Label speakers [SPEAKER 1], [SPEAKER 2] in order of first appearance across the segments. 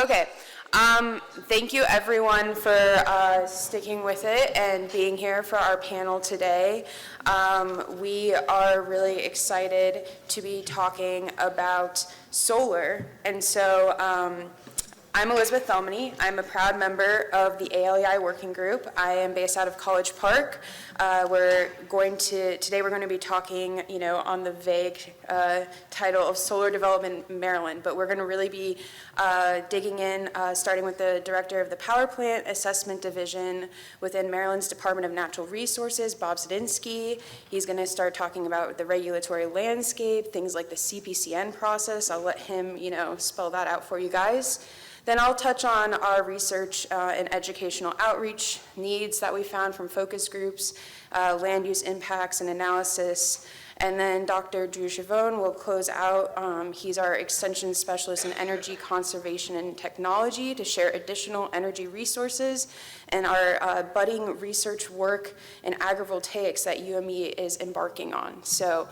[SPEAKER 1] Okay. Thank you everyone for sticking with it and being here for our panel today. We are really excited to be talking about solar. And so I'm Elizabeth Thilmany. I'm a proud member of the ALEI working group. I am based out of College Park. Today we're going to be talking, on the vague title of Solar Development Maryland, but we're going to really be digging in, starting with the director of the Power Plant Assessment Division within Maryland's Department of Natural Resources, Bob Sadzinski. He's going to start talking about the regulatory landscape, things like the CPCN process. I'll let him, spell that out for you guys. Then I'll touch on our research and educational outreach needs that we found from focus groups, land use impacts and analysis. And then Dr. Drew Schiavone will close out. He's our extension specialist in energy conservation and technology to share additional energy resources and our budding research work in agrivoltaics that UME is embarking on. So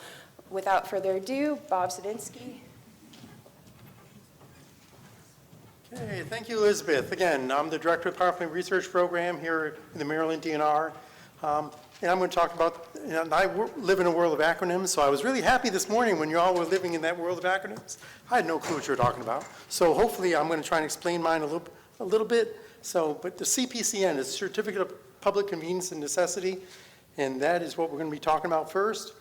[SPEAKER 1] without further ado, Bob Sadzinski.
[SPEAKER 2] Hey, thank you, Elizabeth. Again, I'm the Director of the Power Plant Research Program here in the Maryland DNR. And I'm going to talk about, I live in a world of acronyms, so I was really happy this morning when you all were living in that world of acronyms. I had no clue what you were talking about. So hopefully I'm going to try and explain mine a little bit. But the CPCN is Certificate of Public Convenience and Necessity, and that is what we're going to be talking about first.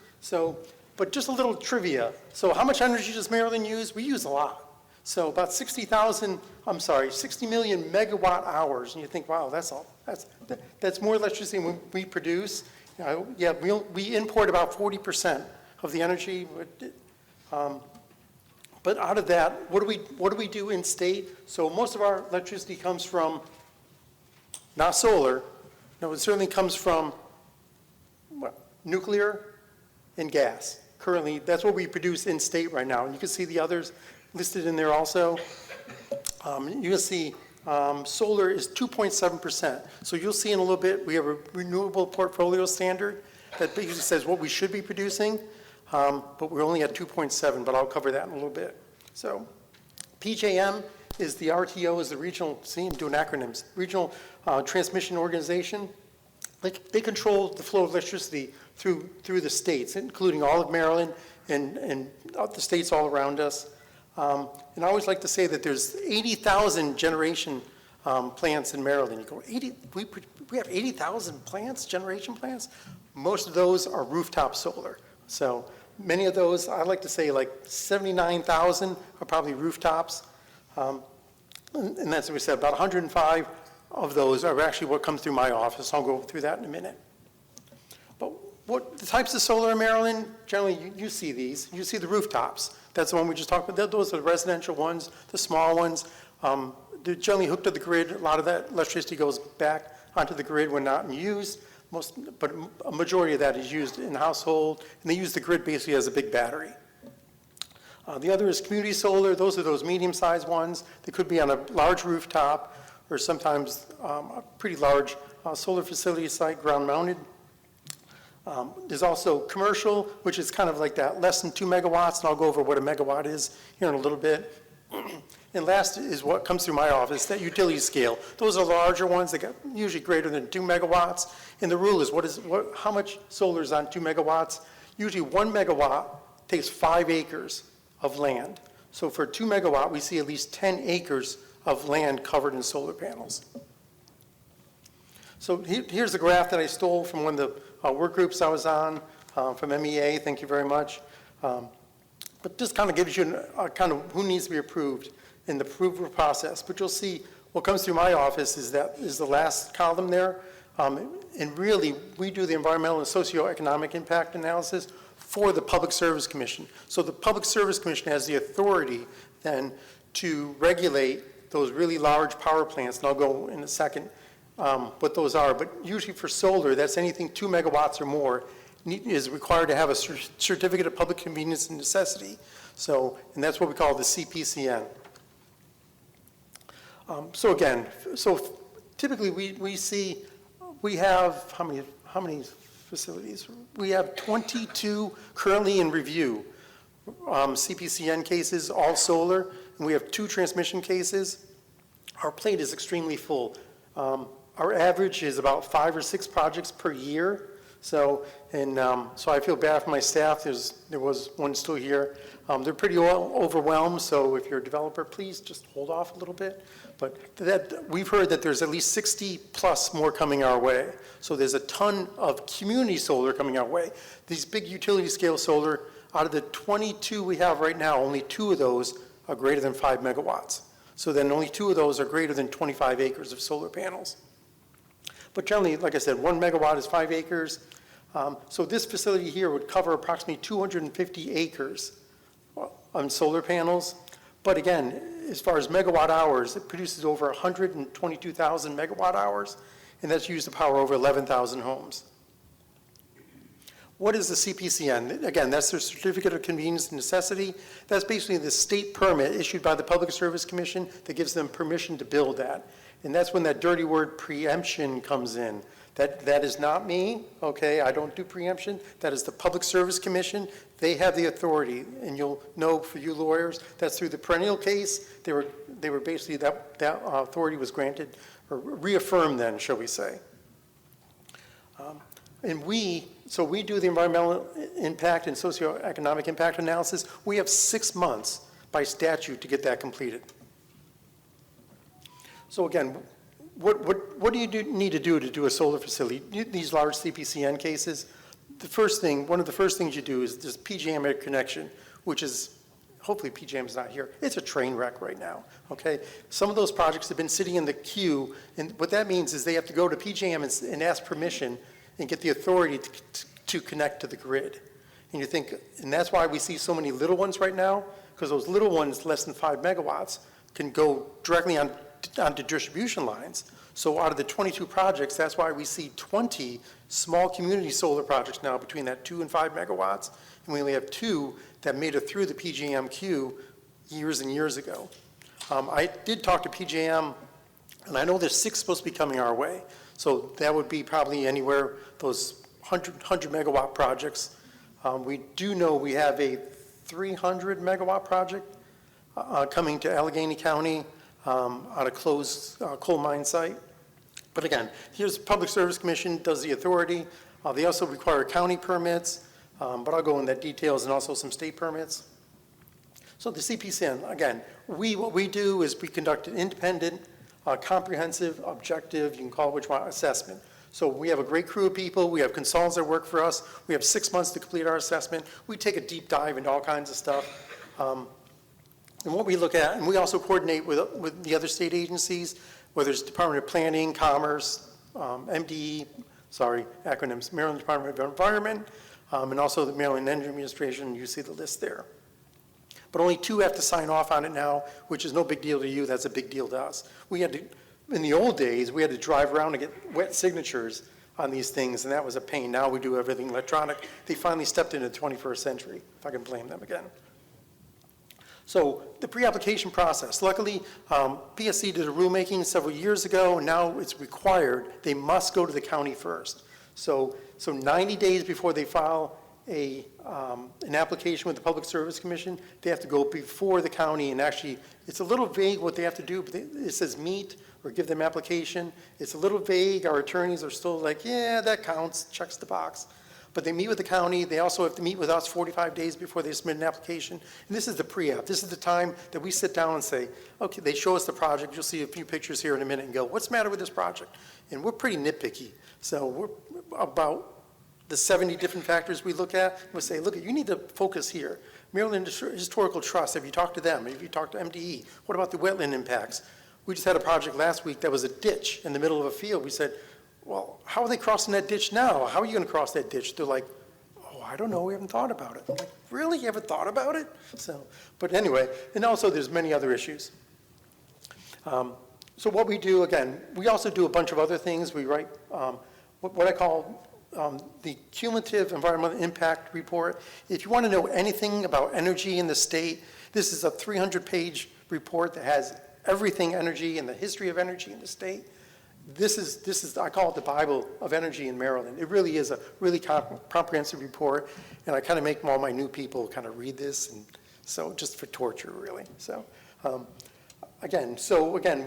[SPEAKER 2] But just a little trivia. So how much energy does Maryland use? We use a lot. So about 60 million megawatt hours. And you think, wow, that's more electricity than we produce. We import about 40% of the energy. But out of that, what do we do in state? So most of our electricity comes from, not solar, no, it certainly comes from nuclear and gas. Currently, that's what we produce in state right now. And you can see the others listed in there also. You'll see solar is 2.7%. So you'll see in a little bit, we have a renewable portfolio standard that basically says what we should be producing, but we're only at 2.7, but I'll cover that in a little bit. So PJM is the RTO, is the regional, see I'm doing acronyms, regional transmission organization. They control the flow of electricity through the states, including all of Maryland and the states all around us. And I always like to say that there's 80,000 generation plants in Maryland. You go, 80? We have 80,000 plants, generation plants? Most of those are rooftop solar. So many of those, I like to say like 79,000 are probably rooftops. And that's what we said, about 105 of those are actually what comes through my office. I'll go through that in a minute. But what the types of solar in Maryland, generally you see these. You see the rooftops. That's the one we just talked about. Those are the residential ones, the small ones. They're generally hooked to the grid. A lot of that electricity goes back onto the grid when not in use. But a majority of that is used in the household, and they use the grid basically as a big battery. The other is community solar. Those are those medium-sized ones. They could be on a large rooftop or sometimes a pretty large solar facility site, ground-mounted. There's also commercial, which is kind of like that, less than 2 megawatts, and I'll go over what a megawatt is here in a little bit. And last is what comes through my office, that utility scale. Those are larger ones that get usually greater than 2 megawatts. And the rule is how much solar is on 2 megawatts? Usually 1 megawatt takes 5 acres of land. So for 2 megawatt, we see at least 10 acres of land covered in solar panels. So here's the graph that I stole from one of the work groups I was on from MEA. Thank you very much. But just kind of gives you a kind of who needs to be approved in the approval process. But you'll see what comes through my office is the last column there. And really, we do the environmental and socioeconomic impact analysis for the Public Service Commission. So the Public Service Commission has the authority then to regulate those really large power plants, and I'll go in a second what those are. But usually for solar, that's anything 2 megawatts or more is required to have a certificate of public convenience and necessity. So, and that's what we call the CPCN. So again, typically we have how many facilities? We have 22 currently in review, CPCN cases, all solar, and we have 2 transmission cases. our plate is extremely full. Our average is about 5 or 6 projects per year. So I feel bad for my staff. There was one still here. They're pretty overwhelmed, so if you're a developer, please just hold off a little bit. But we've heard that there's at least 60 plus more coming our way. So there's a ton of community solar coming our way. These big utility scale solar, out of the 22 we have right now, only 2 of those are greater than 5 megawatts. So then only 2 of those are greater than 25 acres of solar panels. But generally, like I said, 1 megawatt is 5 acres. So this facility here would cover approximately 250 acres on solar panels. But again, as far as megawatt hours, it produces over 122,000 megawatt hours, and that's used to power over 11,000 homes. What is the CPCN? Again, that's their Certificate of Convenience and Necessity. That's basically the state permit issued by the Public Service Commission that gives them permission to build that. And that's when that dirty word preemption comes in. That is not me, okay? I don't do preemption. That is the Public Service Commission. They have the authority, and you'll know for you lawyers, that's through the perennial case. They were basically, that authority was granted, or reaffirmed then, shall we say. So we do the environmental impact and socioeconomic impact analysis. We have 6 months by statute to get that completed. So again, what do you need to do a solar facility? These large CPCN cases, one of the first things you do is this PJM connection, which is, hopefully PJM is not here. It's a train wreck right now, okay? Some of those projects have been sitting in the queue, and what that means is they have to go to PJM and ask permission and get the authority to connect to the grid. And you think, and that's why we see so many little ones right now, because those little ones, less than 5 megawatts, can go directly onto distribution lines. So out of the 22 projects, that's why we see 20 small community solar projects now between that 2 and 5 megawatts, and we only have 2 that made it through the PJM queue years and years ago. I did talk to PJM, and I know there's 6 supposed to be coming our way. So that would be probably anywhere, those 100 megawatt projects. We do know we have a 300 megawatt project coming to Allegheny County on a closed coal mine site. But again, here's the Public Service Commission does the authority. They also require county permits, but I'll go into that details, and also some state permits. So the CPCN, again, what we do is we conduct an independent, comprehensive, objective, you can call it which one, assessment. So we have a great crew of people. We have consultants that work for us. We have 6 months to complete our assessment. We take a deep dive into all kinds of stuff. And what we look at, and we also coordinate with the other state agencies, whether it's Department of Planning, Commerce, MDE, acronyms, Maryland Department of Environment, and also the Maryland Energy Administration. You see the list there. But only 2 have to sign off on it now, which is no big deal to you. That's a big deal to us. We had to, in the old days, we had to drive around to get wet signatures on these things, and that was a pain. Now we do everything electronic. They finally stepped into the 21st century, if I can blame them again. So the pre-application process. Luckily, PSC did a rulemaking several years ago, and now it's required. They must go to the county first. So 90 days before they file an application with the Public Service Commission, they have to go before the county, and actually, it's a little vague what they have to do, but it says meet or give them application. It's a little vague. Our attorneys are still like, yeah, that counts, checks the box. But they meet with the county. They also have to meet with us 45 days before they submit an application. And this is the pre-app. This is the time that we sit down and say, okay, they show us the project. You'll see a few pictures here in a minute and go, what's the matter with this project? And we're pretty nitpicky. So we're about the 70 different factors we look at. We'll say, look, you need to focus here. Maryland Historical Trust, have you talked to them? Have you talked to MDE? What about the wetland impacts? We just had a project last week that was a ditch in the middle of a field. We said, well, how are they crossing that ditch now? How are you going to cross that ditch? They're like, oh, I don't know. We haven't thought about it. I'm like, really? You haven't thought about it? So, but anyway, and also there's many other issues. So what we do, again, we also do a bunch of other things. We write what I call the cumulative environmental impact report. If you want to know anything about energy in the state, this is a 300-page report that has everything energy and the history of energy in the state. This is I call it the Bible of energy in Maryland. It really is a really comprehensive report, and I kind of make all my new people kind of read this, and so just for torture, really. So Again,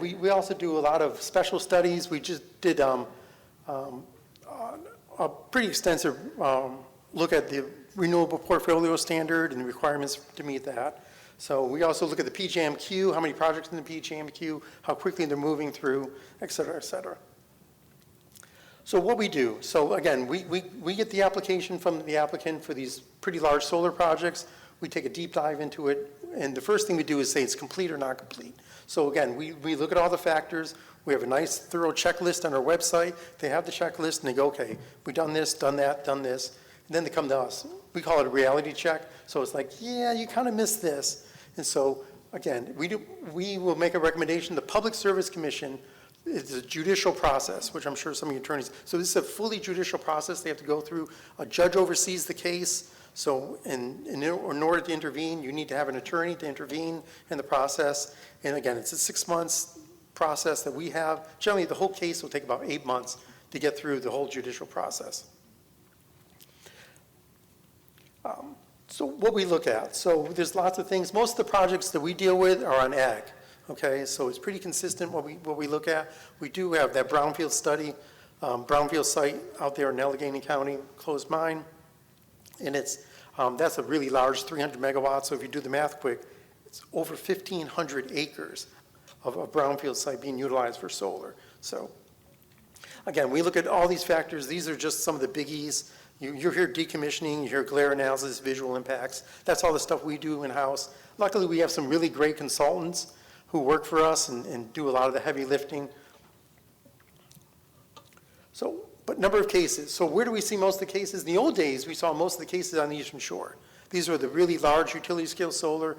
[SPEAKER 2] we also do a lot of special studies. We just did a pretty extensive look at the renewable portfolio standard and the requirements to meet that. So we also look at the PJM how many projects in the PJM, how quickly they're moving through, et cetera, et cetera. So what we do, so again, we get the application from the applicant for these pretty large solar projects. We take a deep dive into it, and the first thing we do is say it's complete or not complete. So again, we look at all the factors. We have a nice thorough checklist on our website. They have the checklist and they go, okay, we've done this, done that, done this. And then they come to us. We call it a reality check. So it's like, yeah, you kind of missed this. And so again, we will make a recommendation. The Public Service Commission is a judicial process, which I'm sure some of your attorneys, so this is a fully judicial process they have to go through. A judge oversees the case. So in order to intervene, you need to have an attorney to intervene in the process. And again, it's a 6 months process that we have. Generally, the whole case will take about 8 months to get through the whole judicial process. So what we look at, so there's lots of things. Most of the projects that we deal with are on ag, okay? So it's pretty consistent what we look at. We do have that brownfield study, brownfield site out there in Allegheny County, closed mine. And that's a really large 300 megawatts. So if you do the math quick, it's over 1,500 acres of a brownfield site being utilized for solar. So again, we look at all these factors. These are just some of the biggies. You hear decommissioning, you hear glare analysis, visual impacts. That's all the stuff we do in-house. Luckily, we have some really great consultants who work for us and do a lot of the heavy lifting. So, but number of cases. So where do we see most of the cases? In the old days, we saw most of the cases on the Eastern Shore. These were the really large utility scale solar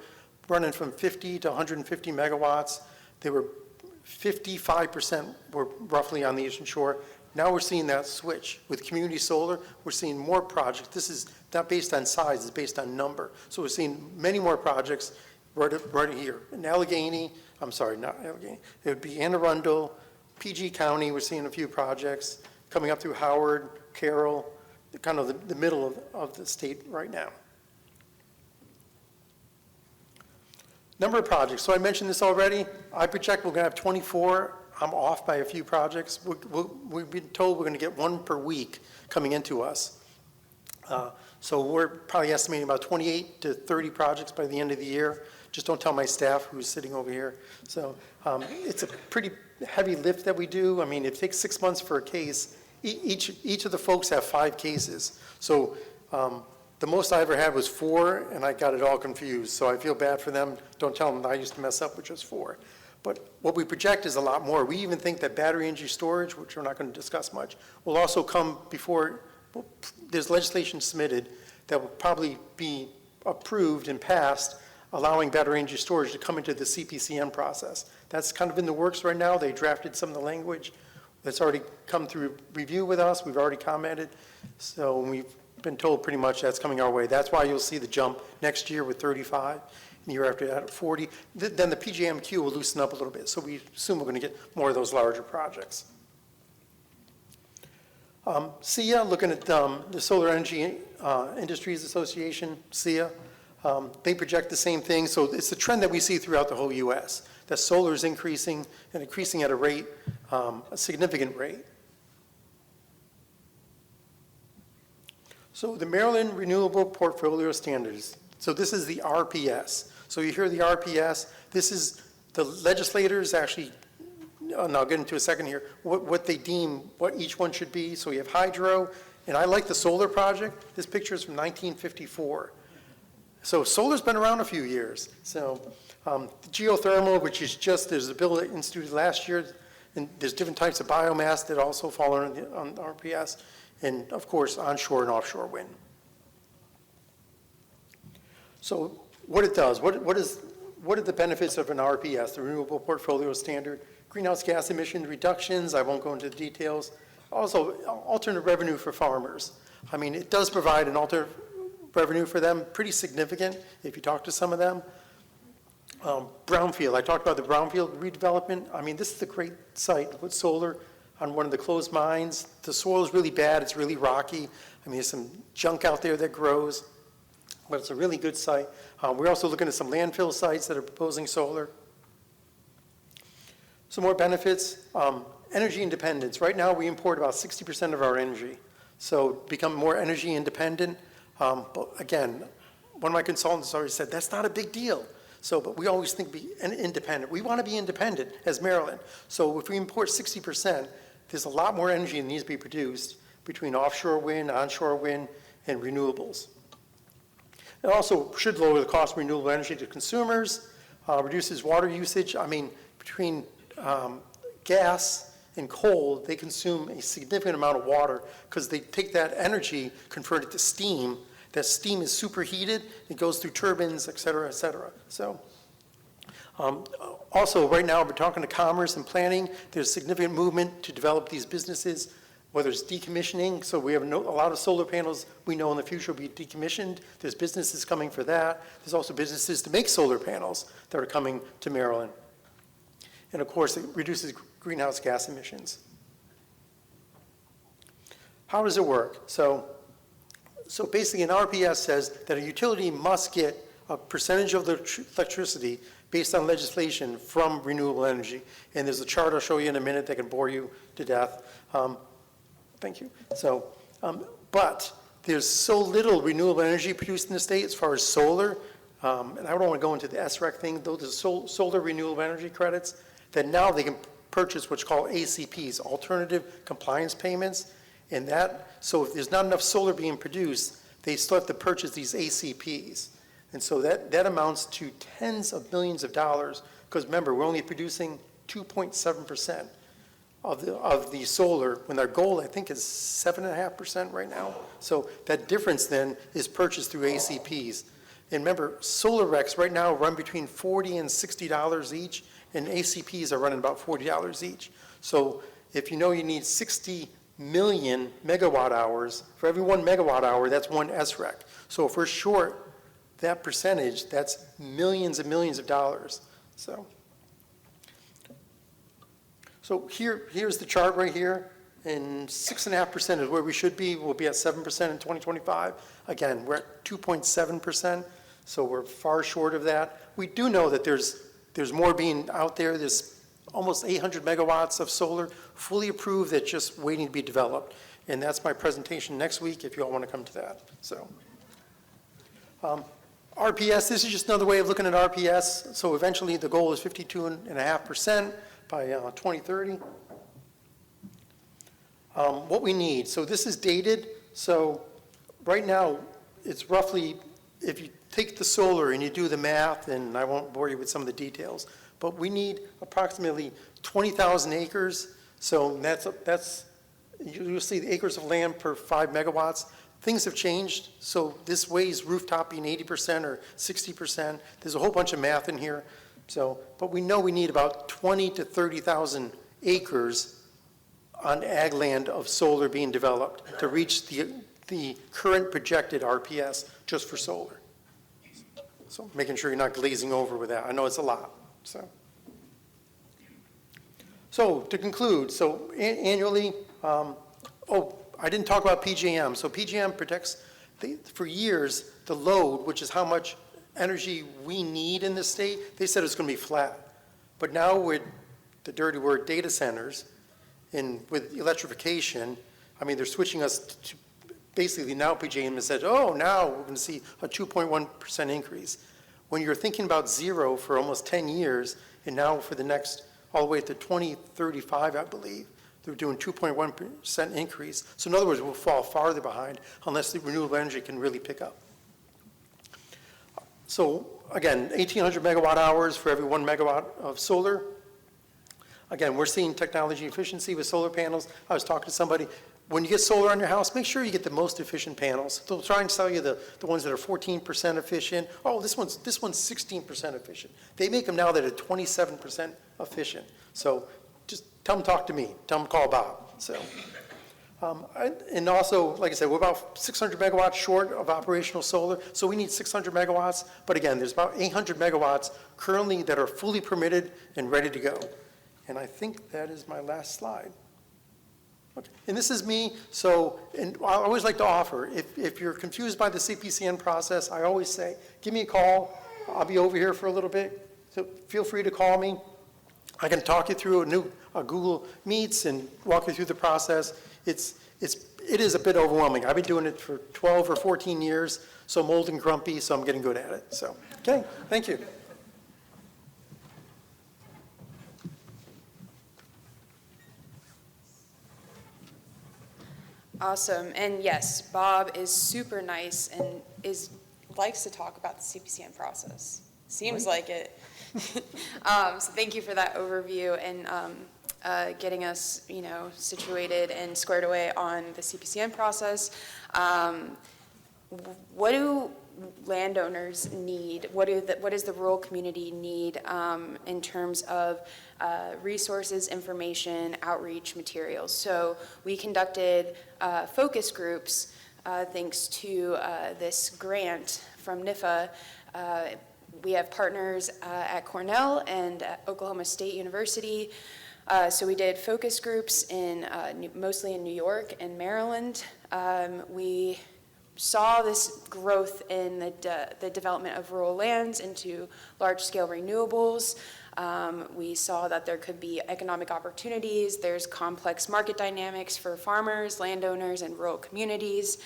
[SPEAKER 2] running from 50 to 150 megawatts. They were 55% were roughly on the Eastern Shore. Now we're seeing that switch. With community solar, we're seeing more projects. This is not based on size, it's based on number. So we're seeing many more projects right here. In Allegheny, I'm sorry, not Allegheny. It would be Anne Arundel, PG County, we're seeing a few projects coming up through Howard, Carroll, kind of the middle of the state right now. Number of projects. So I mentioned this already. I project we're going to have 24. I'm off by a few projects. We've been told we're going to get one per week coming into us. So we're probably estimating about 28 to 30 projects by the end of the year. Just don't tell my staff who's sitting over here. So it's a pretty heavy lift that we do. I mean, it takes 6 months for a case. Each of the folks have 5 cases. So the most I ever had was 4, and I got it all confused. So I feel bad for them. Don't tell them I used to mess up with just 4. But what we project is a lot more. We even think that battery energy storage, which we're not going to discuss much, will also come before. There's legislation submitted that will probably be approved and passed, allowing battery energy storage to come into the CPCN process. That's kind of in the works right now. They drafted some of the language that's already come through review with us. We've already commented. So we've been told pretty much that's coming our way. That's why you'll see the jump next year with 35. The year after that at 40, then the PJM will loosen up a little bit. So we assume we're going to get more of those larger projects. SEIA, looking at the Solar Energy Industries Association, SEIA, they project the same thing. So it's the trend that we see throughout the whole U.S., that solar is increasing and increasing at a rate, a significant rate. So the Maryland Renewable Portfolio Standards. So this is the RPS. So you hear the RPS. This is the legislators actually, and I'll get into a second here, what they deem what each one should be. So we have hydro, and I like the solar project. This picture is from 1954. So solar's been around a few years. So geothermal, which is just, there's a bill that instituted last year, and there's different types of biomass that also fall on RPS, and of course onshore and offshore wind. So what it does, what are the benefits of an RPS, the Renewable Portfolio Standard? Greenhouse gas emission reductions, I won't go into the details. Also, alternate revenue for farmers. I mean, it does provide an alternate revenue for them, pretty significant if you talk to some of them. Brownfield, I talked about the brownfield redevelopment. I mean, this is a great site with solar on one of the closed mines. The soil is really bad, it's really rocky. I mean, there's some junk out there that grows, but it's a really good site. We're also looking at some landfill sites that are proposing solar. Some more benefits, energy independence. Right now, we import about 60% of our energy. So become more energy independent. But again, one of my consultants already said, that's not a big deal. So, but we always think be independent. We want to be independent as Maryland. So if we import 60%, there's a lot more energy that needs to be produced between offshore wind, onshore wind, and renewables. It also should lower the cost of renewable energy to consumers, reduces water usage. I mean, between gas and coal, they consume a significant amount of water because they take that energy, convert it to steam. That steam is superheated, it goes through turbines, et cetera, et cetera. So, also, right now, we're talking to commerce and planning. There's significant movement to develop these businesses, whether it's decommissioning. So we have a lot of solar panels we know in the future will be decommissioned. There's businesses coming for that. There's also businesses to make solar panels that are coming to Maryland. And of course, it reduces greenhouse gas emissions. How does it work? So basically, an RPS says that a utility must get a percentage of the electricity based on legislation from renewable energy. And there's a chart I'll show you in a minute that can bore you to death. Thank you. So, but there's so little renewable energy produced in the state as far as solar, and I don't want to go into the SREC thing, though there's solar renewable energy credits, that now they can purchase what's called ACPs, alternative compliance payments. And that, so if there's not enough solar being produced, they still have to purchase these ACPs. And so that amounts to tens of millions of dollars, because remember, we're only producing 2.7% of the solar, when our goal, I think, is 7.5% right now. So that difference then is purchased through ACPs. And remember, solar RECs right now run between $40 and $60 each, and ACPs are running about $40 each. So if you know you need 60 million megawatt hours, for every 1 megawatt hour, that's 1 SREC. So if we're short that percentage, that's millions and millions of dollars. So here's the chart right here, and 6.5% is where we should be. We'll be at 7% in 2025. Again, we're at 2.7%, so we're far short of that. We do know that there's more being out there. There's almost 800 megawatts of solar fully approved that's just waiting to be developed. And that's my presentation next week if you all want to come to that. So, RPS, this is just another way of looking at RPS. So eventually the goal is 52.5% by 2030. What we need, so this is dated. So right now it's roughly, if you take the solar and you do the math, and I won't bore you with some of the details, but we need approximately 20,000 acres. So that's you'll see the acres of land per 5 megawatts. Things have changed. So this weighs rooftop being 80% or 60%. There's a whole bunch of math in here. So, but we know we need about 20 to 30,000 acres on ag land of solar being developed to reach the current projected RPS just for solar. So making sure you're not glazing over with that. I know it's a lot. So to conclude, so annually, I didn't talk about PJM. So PJM protects, for years, the load, which is how much energy we need in the state. They said it's going to be flat. But now with the dirty word data centers and with electrification, I mean, they're switching us to basically now PJM has said, oh, now we're going to see a 2.1% increase. When you're thinking about zero for almost 10 years, and now for the next, all the way to 2035, I believe, they're doing 2.1% increase. So in other words, we'll fall farther behind unless the renewable energy can really pick up. So again, 1,800 megawatt hours for every 1 megawatt of solar. Again, we're seeing technology efficiency with solar panels. I was talking to somebody, when you get solar on your house, make sure you get the most efficient panels. They'll try and sell you the ones that are 14% efficient. Oh, this one's 16% efficient. They make them now that are 27% efficient. So just tell them talk to me. Tell them call Bob. So, and also, like I said, we're about 600 megawatts short of operational solar. So we need 600 megawatts. But again, there's about 800 megawatts currently that are fully permitted and ready to go. And I think that is my last slide. Okay. And this is me, so, and I always like to offer, if you're confused by the CPCN process, I always say, give me a call. I'll be over here for a little bit, so feel free to call me. I can talk you through a Google Meets and walk you through the process. It is a bit overwhelming. I've been doing it for 12 or 14 years, so I'm old and grumpy, so I'm getting good at it. So, okay, thank you.
[SPEAKER 1] Awesome. And yes, Bob is super nice and likes to talk about the CPCN process. Seems like it. So thank you for that overview and getting us, situated and squared away on the CPCN process. What do landowners need? What does the rural community need in terms of resources, information, outreach materials? So we conducted focus groups thanks to this grant from NIFA. We have partners at Cornell and at Oklahoma State University. So we did focus groups mostly in New York and Maryland. We saw this growth in the development of rural lands into large-scale renewables. We saw that there could be economic opportunities. There's complex market dynamics for farmers, landowners, and rural communities.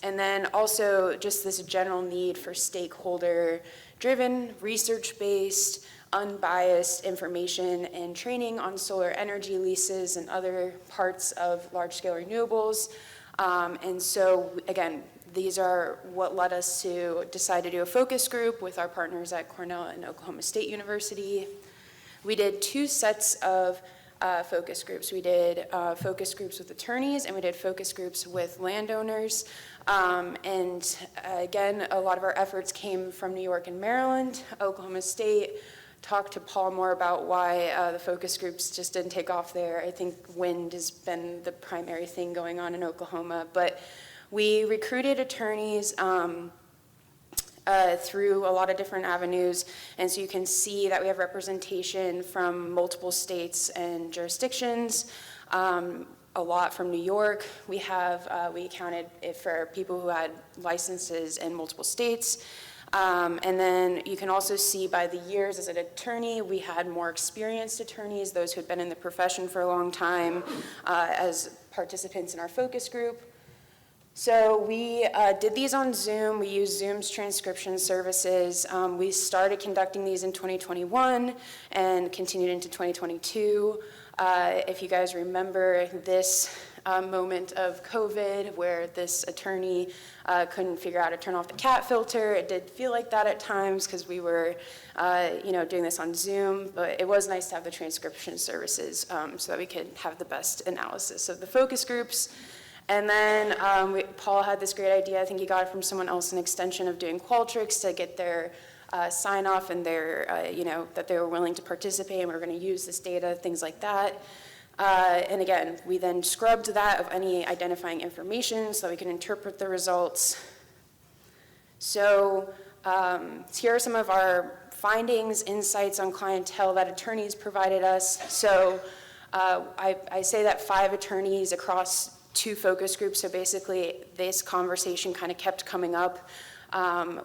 [SPEAKER 1] And then also just this general need for stakeholder-driven, research-based, unbiased information and training on solar energy leases and other parts of large-scale renewables. And so, again, these are what led us to decide to do a focus group with our partners at Cornell and Oklahoma State University. We did 2 sets of focus groups. We did focus groups with attorneys and we did focus groups with landowners. And again, a lot of our efforts came from New York and Maryland. Oklahoma State talked to Paul more about why the focus groups just didn't take off there. I think wind has been the primary thing going on in Oklahoma. But we recruited attorneys through a lot of different avenues. And so you can see that we have representation from multiple states and jurisdictions. A lot from New York. We accounted for people who had licenses in multiple states. And then you can also see by the years as an attorney, we had more experienced attorneys, those who had been in the profession for a long time, as participants in our focus group. So we did these on Zoom. We used Zoom's transcription services. We started conducting these in 2021 and continued into 2022. If you guys remember this moment of COVID where this attorney couldn't figure out how to turn off the cat filter. It did feel like that at times because we were doing this on Zoom, but it was nice to have the transcription services so that we could have the best analysis of the focus groups. And then Paul had this great idea, I think he got it from someone else, an extension of doing Qualtrics to get their sign off and their, that they were willing to participate and we were going to use this data, things like that. And again, we then scrubbed that of any identifying information so that we can interpret the results. So here are some of our findings, insights on clientele that attorneys provided us. So I say that 5 attorneys across 2 focus groups, so basically this conversation kind of kept coming up,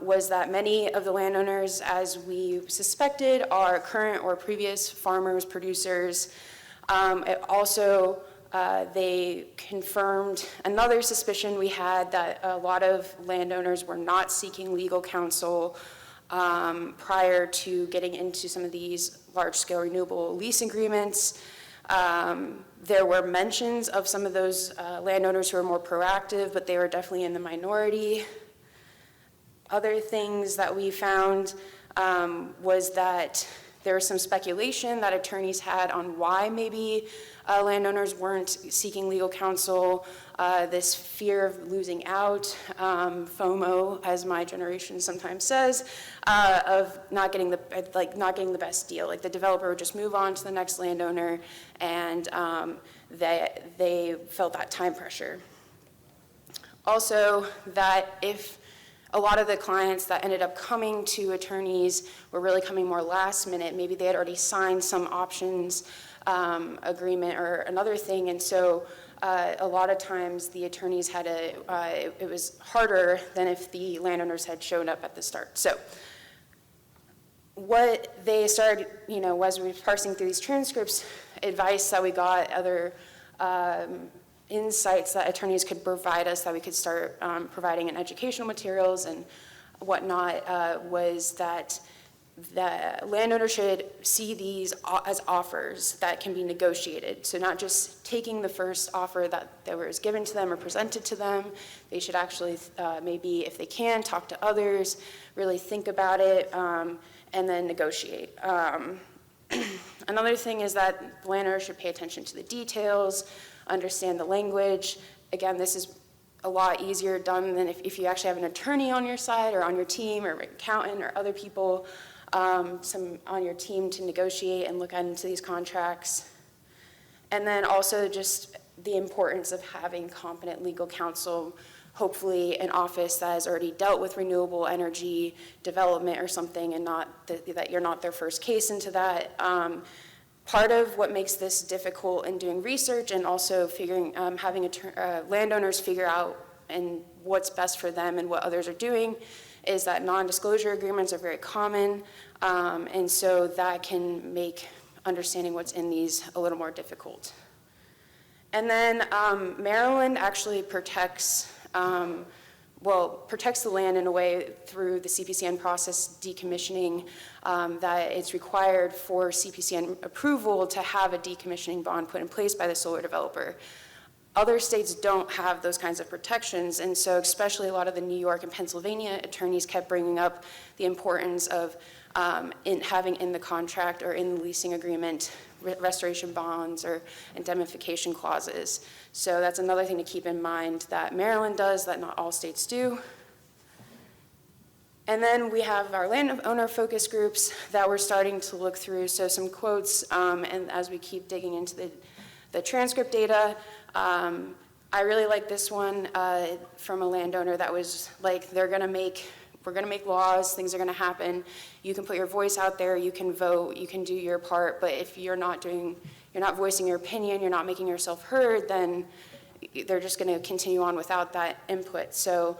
[SPEAKER 1] was that many of the landowners, as we suspected, are current or previous farmers, producers. It also, they confirmed another suspicion we had that a lot of landowners were not seeking legal counsel prior to getting into some of these large-scale renewable lease agreements. There were mentions of some of those landowners who are more proactive, but they were definitely in the minority. Other things that we found was that there was some speculation that attorneys had on why maybe landowners weren't seeking legal counsel, this fear of losing out, FOMO, as my generation sometimes says, of not getting the best deal. Like the developer would just move on to the next landowner, and they felt that time pressure. Also, that if a lot of the clients that ended up coming to attorneys were really coming more last minute. Maybe they had already signed some options agreement or another thing, and so a lot of times the attorneys had it was harder than if the landowners had shown up at the start. So what they started, as we were parsing through these transcripts, advice that we got, other insights that attorneys could provide us that we could start providing in educational materials and whatnot, was that the landowner should see these as offers that can be negotiated. So not just taking the first offer that was given to them or presented to them. They should actually, maybe if they can, talk to others, really think about it, and then negotiate. Another thing is that the landowner should pay attention to the details, understand the language. Again, this is a lot easier done than if you actually have an attorney on your side or on your team or an accountant or other people some on your team to negotiate and look into these contracts. And then also just the importance of having competent legal counsel, hopefully an office that has already dealt with renewable energy development or something, and not that you're not their first case into that. Part of what makes this difficult in doing research and also having landowners figure out and what's best for them and what others are doing is that non-disclosure agreements are very common, and so that can make understanding what's in these a little more difficult. And then Maryland actually protects the land in a way through the CPCN process decommissioning, that it's required for CPCN approval to have a decommissioning bond put in place by the solar developer. Other states don't have those kinds of protections, and so especially a lot of the New York and Pennsylvania attorneys kept bringing up the importance of having in the contract or in the leasing agreement restoration bonds or indemnification clauses. So that's another thing to keep in mind that Maryland does that not all states do. And then we have our landowner focus groups that we're starting to look through. So some quotes, and as we keep digging into the transcript data, I really like this one from a landowner that was like, we're gonna make laws, things are gonna happen. You can put your voice out there, you can vote, you can do your part, but if you're not voicing your opinion, you're not making yourself heard, then they're just gonna continue on without that input. So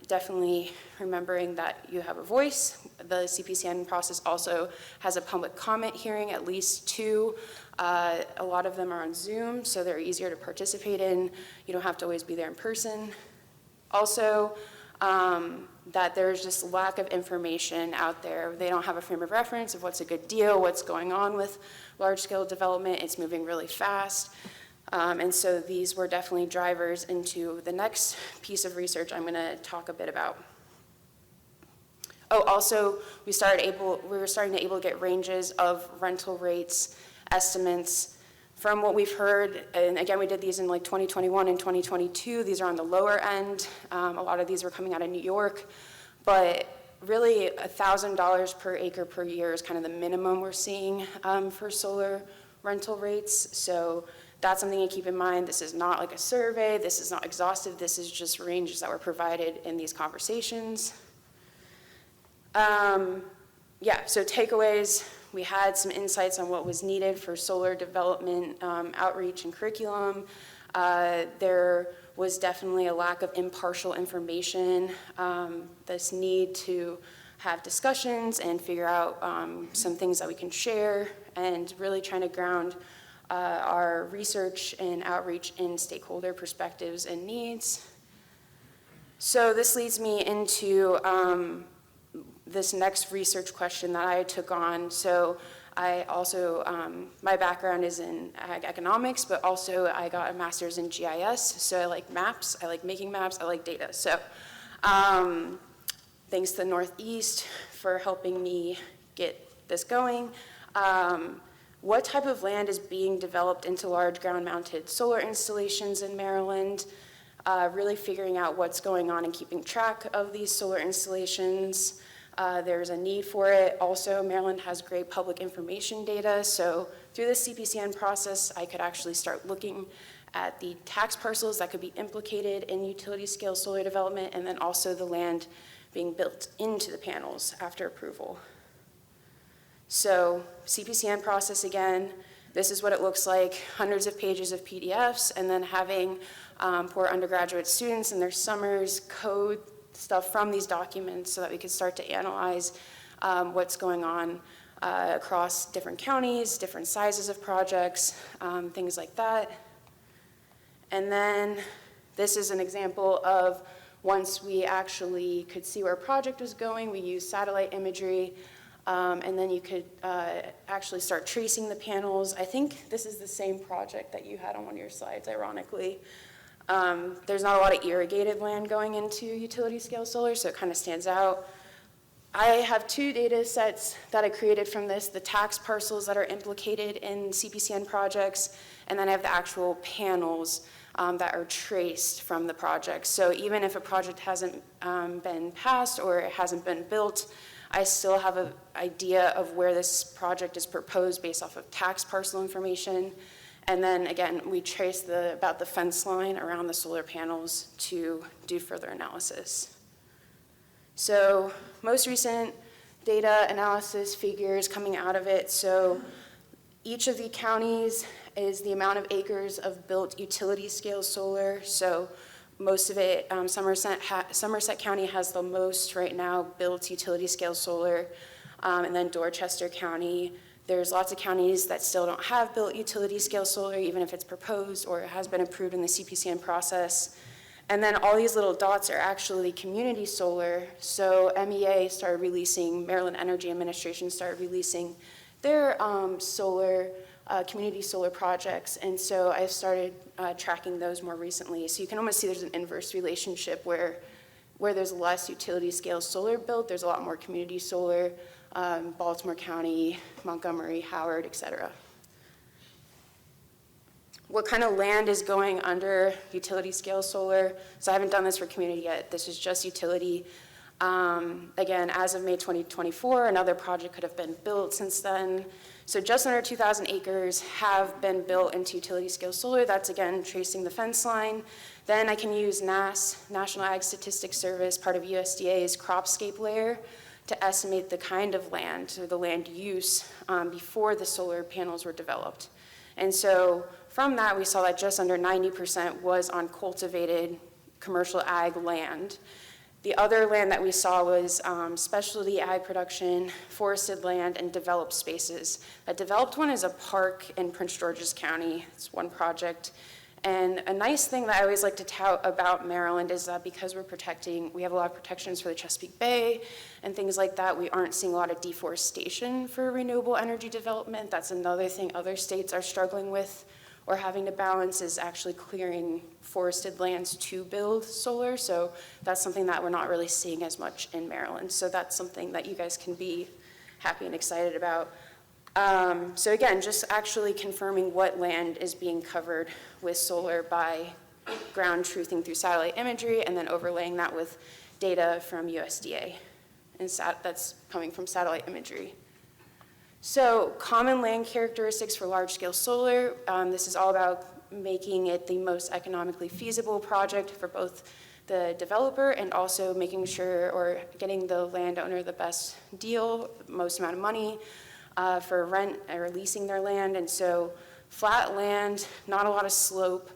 [SPEAKER 1] definitely remembering that you have a voice. The CPCN process also has a public comment hearing, at least 2. A lot of them are on Zoom, so they're easier to participate in. You don't have to always be there in person. Also, that there's just lack of information out there. They don't have a frame of reference of what's a good deal, what's going on with large-scale development. It's moving really fast. And so these were definitely drivers into the next piece of research I'm going to talk a bit about. Oh, also, we were starting to able to get ranges of rental rates, estimates from what we've heard. And again, we did these in like 2021 and 2022. These are on the lower end. A lot of these were coming out of New York, but really $1,000 per acre per year is kind of the minimum we're seeing for solar rental rates. So that's something to keep in mind. This is not like a survey. This is not exhaustive. This is just ranges that were provided in these conversations. So takeaways, we had some insights on what was needed for solar development outreach and curriculum. There was definitely a lack of impartial information, this need to have discussions and figure out some things that we can share, and really trying to ground our research and outreach in stakeholder perspectives and needs. So this leads me into this next research question that I took on. So I also, my background is in ag economics, but also I got a master's in GIS. So I like maps, I like making maps, I like data. So thanks to the Northeast for helping me get this going. What type of land is being developed into large ground-mounted solar installations in Maryland? Really figuring out what's going on and keeping track of these solar installations. There's a need for it. Also, Maryland has great public information data, so through the CPCN process, I could actually start looking at the tax parcels that could be implicated in utility-scale solar development, and then also the land being built into the panels after approval. So, CPCN process again, this is what it looks like, hundreds of pages of PDFs, and then having poor undergraduate students in their summers code stuff from these documents so that we could start to analyze what's going on across different counties, different sizes of projects, things like that. And then this is an example of once we actually could see where a project was going, we used satellite imagery, and then you could actually start tracing the panels. I think this is the same project that you had on one of your slides, ironically. There's not a lot of irrigated land going into utility scale solar, so it kind of stands out. I have two data sets that I created from this, the tax parcels that are implicated in CPCN projects, and then I have the actual panels that are traced from the project. So even if a project hasn't been passed or it hasn't been built, I still have an idea of where this project is proposed based off of tax parcel information. And then again, we trace about the fence line around the solar panels to do further analysis. So most recent data analysis figures coming out of it. So each of the counties is the amount of acres of built utility scale solar. So most of it, Somerset County has the most right now built utility scale solar, and then Dorchester County. There's lots of counties that still don't have built utility scale solar, even if it's proposed or it has been approved in the CPCN process. And then all these little dots are actually community solar. So MEA started releasing, Maryland Energy Administration started releasing their community solar projects. And so I've started tracking those more recently. So you can almost see there's an inverse relationship where there's less utility scale solar built, there's a lot more community solar, Baltimore County, Montgomery, Howard, et cetera. What kind of land is going under utility scale solar? So I haven't done this for community yet. This is just utility. Again, as of May 2024, another project could have been built since then. So just under 2,000 acres have been built into utility scale solar. That's again tracing the fence line. Then I can use NASS, National Ag Statistics Service, part of USDA's cropscape layer, to estimate the kind of land or the land use before the solar panels were developed. And so from that, we saw that just under 90% was on cultivated commercial ag land. The other land that we saw was specialty ag production, forested land, and developed spaces. A developed one is a park in Prince George's County. It's one project. And a nice thing that I always like to tout about Maryland is that because we have a lot of protections for the Chesapeake Bay and things like that, we aren't seeing a lot of deforestation for renewable energy development. That's another thing other states are struggling with or having to balance, is actually clearing forested lands to build solar. So that's something that we're not really seeing as much in Maryland. So that's something that you guys can be happy and excited about. So again, just actually confirming what land is being covered with solar by ground truthing through satellite imagery and then overlaying that with data from USDA. And that's coming from satellite imagery. So common land characteristics for large-scale solar. This is all about making it the most economically feasible project for both the developer and also making sure or getting the landowner the best deal, most amount of money for rent or leasing their land. And so flat land, not a lot of slope.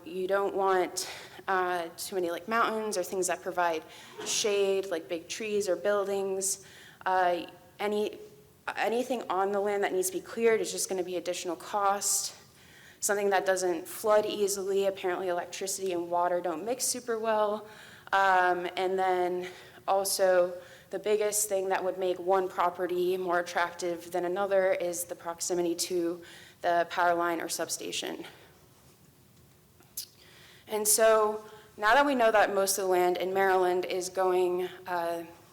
[SPEAKER 1] You don't want too many like mountains or things that provide shade, like big trees or buildings. Anything on the land that needs to be cleared is just going to be additional cost. Something that doesn't flood easily. Apparently electricity and water don't mix super well. And then also the biggest thing that would make one property more attractive than another is the proximity to the power line or substation. And so now that we know that most of the land in Maryland is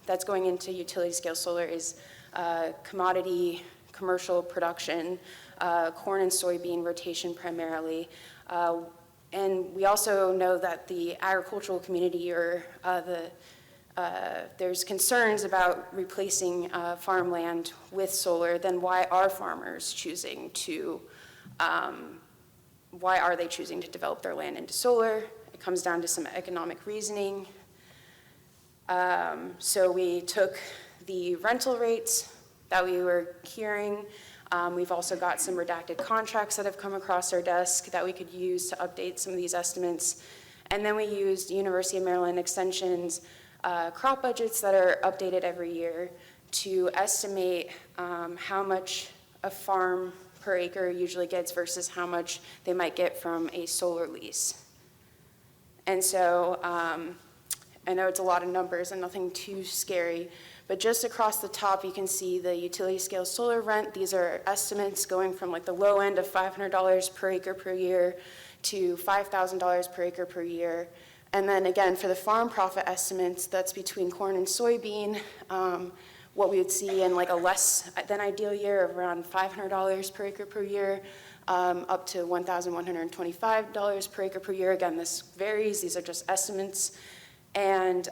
[SPEAKER 1] that's going into utility scale solar is commodity commercial production, corn and soybean rotation primarily. And we also know that the agricultural community or there's concerns about replacing farmland with solar. Then why are farmers choosing to, why are they choosing to develop their land into solar? It comes down to some economic reasoning. So we took the rental rates that we were hearing. We've also got some redacted contracts that have come across our desk that we could use to update some of these estimates. And then we used University of Maryland Extension's crop budgets that are updated every year to estimate how much a farm per acre usually gets versus how much they might get from a solar lease. And so I know it's a lot of numbers and nothing too scary, but just across the top you can see the utility scale solar rent. These are estimates going from like the low end of $500 per acre per year to $5,000 per acre per year. And then again, for the farm profit estimates, that's between corn and soybean, what we would see in like a less than ideal year of around $500 per acre per year, up to $1,125 per acre per year. Again, this varies. These are just estimates. And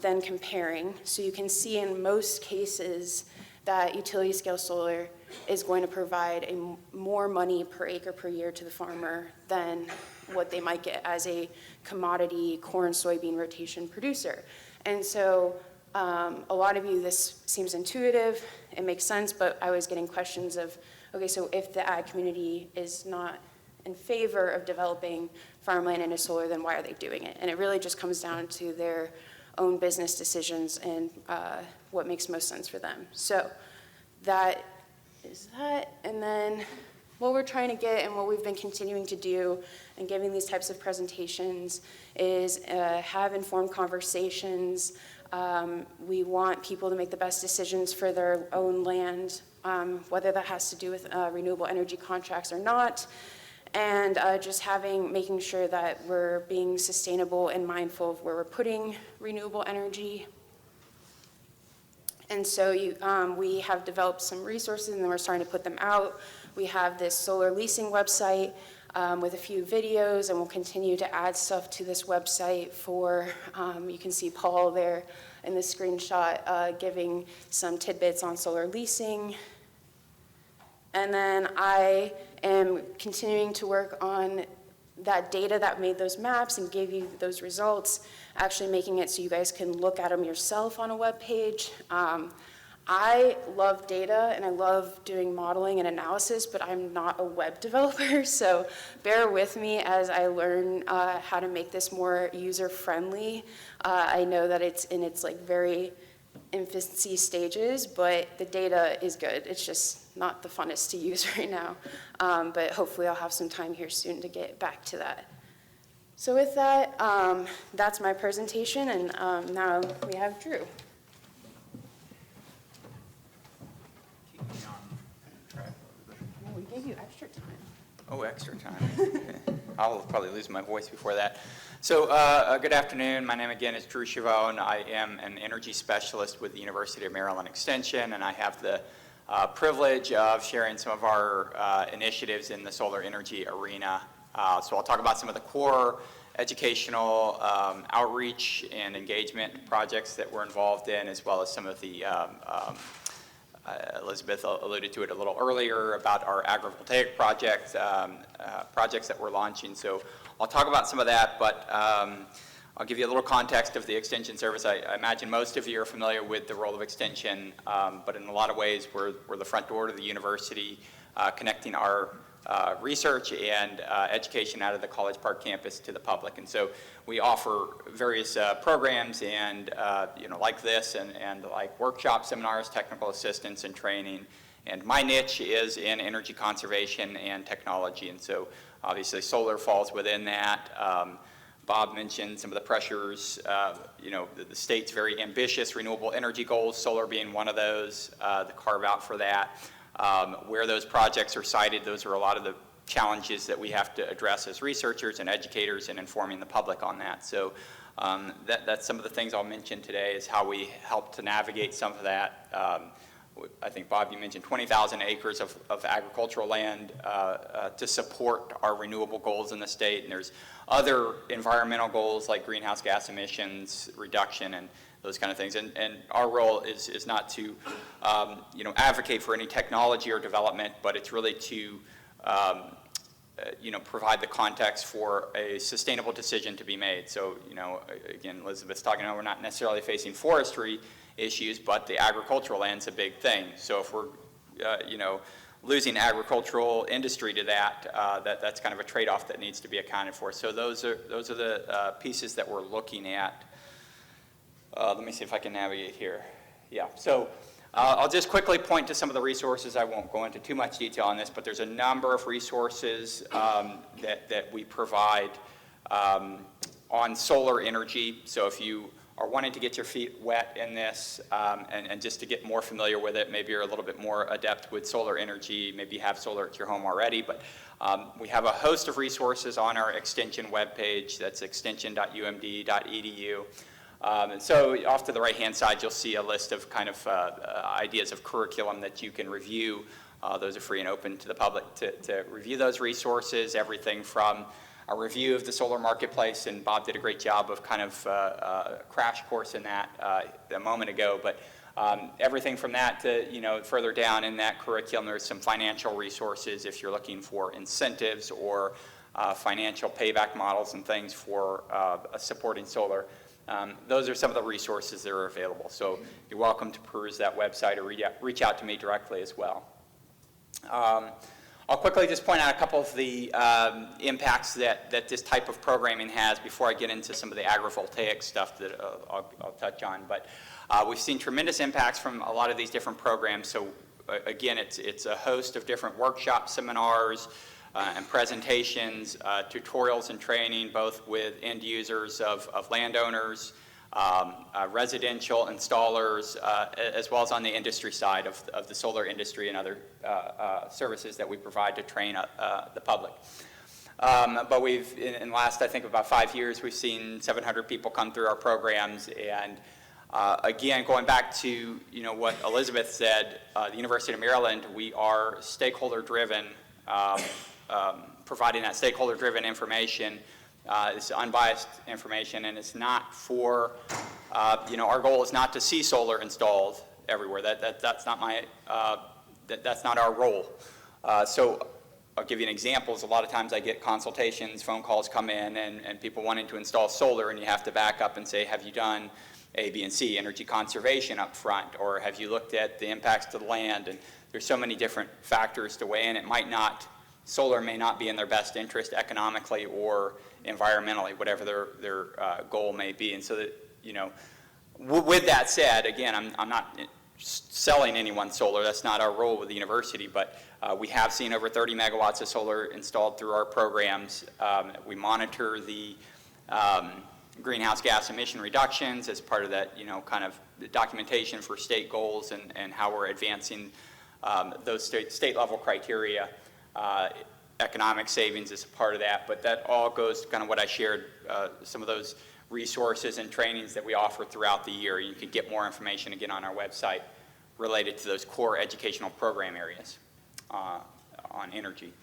[SPEAKER 1] then comparing. So you can see in most cases that utility scale solar is going to provide more money per acre per year to the farmer than what they might get as a commodity corn soybean rotation producer. And so a lot of you, this seems intuitive, it makes sense, but I was getting questions of, okay, so if the ag community is not in favor of developing farmland into solar, then why are they doing it? And it really just comes down to their own business decisions and what makes most sense for them. So that is that. And then what we're trying to get and what we've been continuing to do and giving these types of presentations is have informed conversations. We want people to make the best decisions for their own land, whether that has to do with renewable energy contracts or not. And just making sure that we're being sustainable and mindful of where we're putting renewable energy. And so we have developed some resources and then we're starting to put them out. We have this solar leasing website with a few videos, and we'll continue to add stuff to this website for, you can see Paul there in the screenshot giving some tidbits on solar leasing. And then I am continuing to work on that data that made those maps and gave you those results, actually making it so you guys can look at them yourself on a web page. I love data and I love doing modeling and analysis, but I'm not a web developer, so bear with me as I learn how to make this more user-friendly. I know that it's in its like very infancy stages, but the data is good. It's just not the funnest to use right now. But hopefully I'll have some time here soon to get back to that. So with that, that's my presentation, and now we have Drew. Oh, we gave you extra time.
[SPEAKER 3] Oh, extra time. I'll probably lose my voice before that. So good afternoon. My name again is Drew Schiavone. I am an energy specialist with the University of Maryland Extension, and I have the privilege of sharing some of our initiatives in the solar energy arena. So I'll talk about some of the core educational outreach and engagement projects that we're involved in, as well as some of the Elizabeth alluded to it a little earlier about our agrivoltaic projects that we're launching. So I'll talk about some of that, but I'll give you a little context of the Extension service. I imagine most of you are familiar with the role of Extension, but in a lot of ways we're the front door to the university, connecting our research and education out of the College Park campus to the public. And so we offer various programs and, like this and like workshop seminars, technical assistance and training. And my niche is in energy conservation and technology. And so obviously solar falls within that. Bob mentioned some of the pressures, the state's very ambitious renewable energy goals, solar being one of those, the carve out for that. Where those projects are cited, those are a lot of the challenges that we have to address as researchers and educators and informing the public on that. So that's some of the things I'll mention today is how we help to navigate some of that. I think, Bob, you mentioned 20,000 acres of agricultural land to support our renewable goals in the state. And there's other environmental goals like greenhouse gas emissions reduction and those kind of things. And our role is not to, advocate for any technology or development, but it's really to, provide the context for a sustainable decision to be made. So, again, Elizabeth's talking about we're not necessarily facing forestry issues, but the agricultural land's a big thing. So if we're, losing agricultural industry to that's kind of a trade-off that needs to be accounted for. So those are the pieces that we're looking at. Let me see if I can navigate here. Yeah. So I'll just quickly point to some of the resources. I won't go into too much detail on this, but there's a number of resources that we provide on solar energy. So if you are wanting to get your feet wet in this and just to get more familiar with it, maybe you're a little bit more adept with solar energy, maybe you have solar at your home already, but we have a host of resources on our extension webpage. That's extension.umd.edu. And so off to the right-hand side, you'll see a list of kind of ideas of curriculum that you can review. Those are free and open to the public to review those resources, everything from a review of the solar marketplace, and Bob did a great job of kind of crash course in that a moment ago, but everything from that to, further down in that curriculum, there's some financial resources if you're looking for incentives or financial payback models and things for supporting solar. Those are some of the resources that are available. So you're welcome to peruse that website or reach out to me directly as well. I'll quickly just point out a couple of the impacts that this type of programming has before I get into some of the agrivoltaic stuff that I'll touch on. But we've seen tremendous impacts from a lot of these different programs. So again, it's a host of different workshops, seminars, and presentations, tutorials and training, both with end users of landowners, residential installers, as well as on the industry side of the solar industry and other services that we provide to train the public. But we've, in the last, I think, about 5 years, we've seen 700 people come through our programs. And again, going back to what Elizabeth said, the University of Maryland, we are stakeholder-driven, providing that stakeholder-driven information. It's unbiased information, and it's not for, our goal is not to see solar installed everywhere. That's not that's not our role. So I'll give you an example. A lot of times I get consultations, phone calls come in, and people wanting to install solar, and you have to back up and say, have you done A, B, and C, energy conservation up front, or have you looked at the impacts to the land? And there's so many different factors to weigh in. Solar may not be in their best interest economically or environmentally, whatever their goal may be. And so that, with that said, again, I'm not selling anyone solar. That's not our role with the university, but we have seen over 30 megawatts of solar installed through our programs. We monitor the greenhouse gas emission reductions as part of that, kind of documentation for state goals and how we're advancing those state level criteria. Economic savings is a part of that, but that all goes to kind of what I shared, some of those resources and trainings that we offer throughout the year. You can get more information again on our website related to those core educational program areas on energy.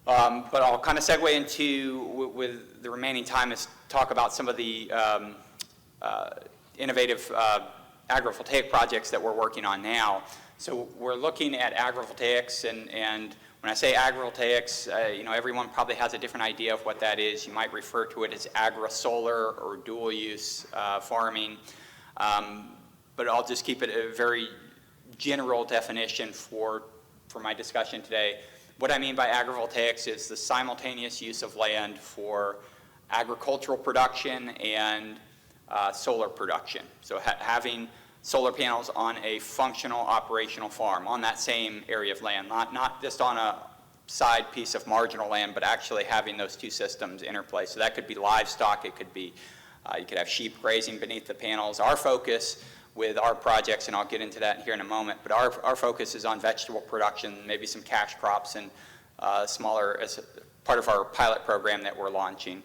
[SPEAKER 3] But I'll kind of segue into, with the remaining time, is talk about some of the innovative agrivoltaic projects that we're working on now. So we're looking at agrivoltaics, and when I say agrivoltaics, everyone probably has a different idea of what that is. You might refer to it as agri-solar or dual-use farming, but I'll just keep it a very general definition for my discussion today. What I mean by agrivoltaics is the simultaneous use of land for agricultural production and solar production. So having solar panels on a functional operational farm on that same area of land, not just on a side piece of marginal land, but actually having those two systems interplay. So that could be livestock, it could be, you could have sheep grazing beneath the panels. Our focus with our projects, and I'll get into that here in a moment, but our focus is on vegetable production, maybe some cash crops, and smaller, as part of our pilot program that we're launching.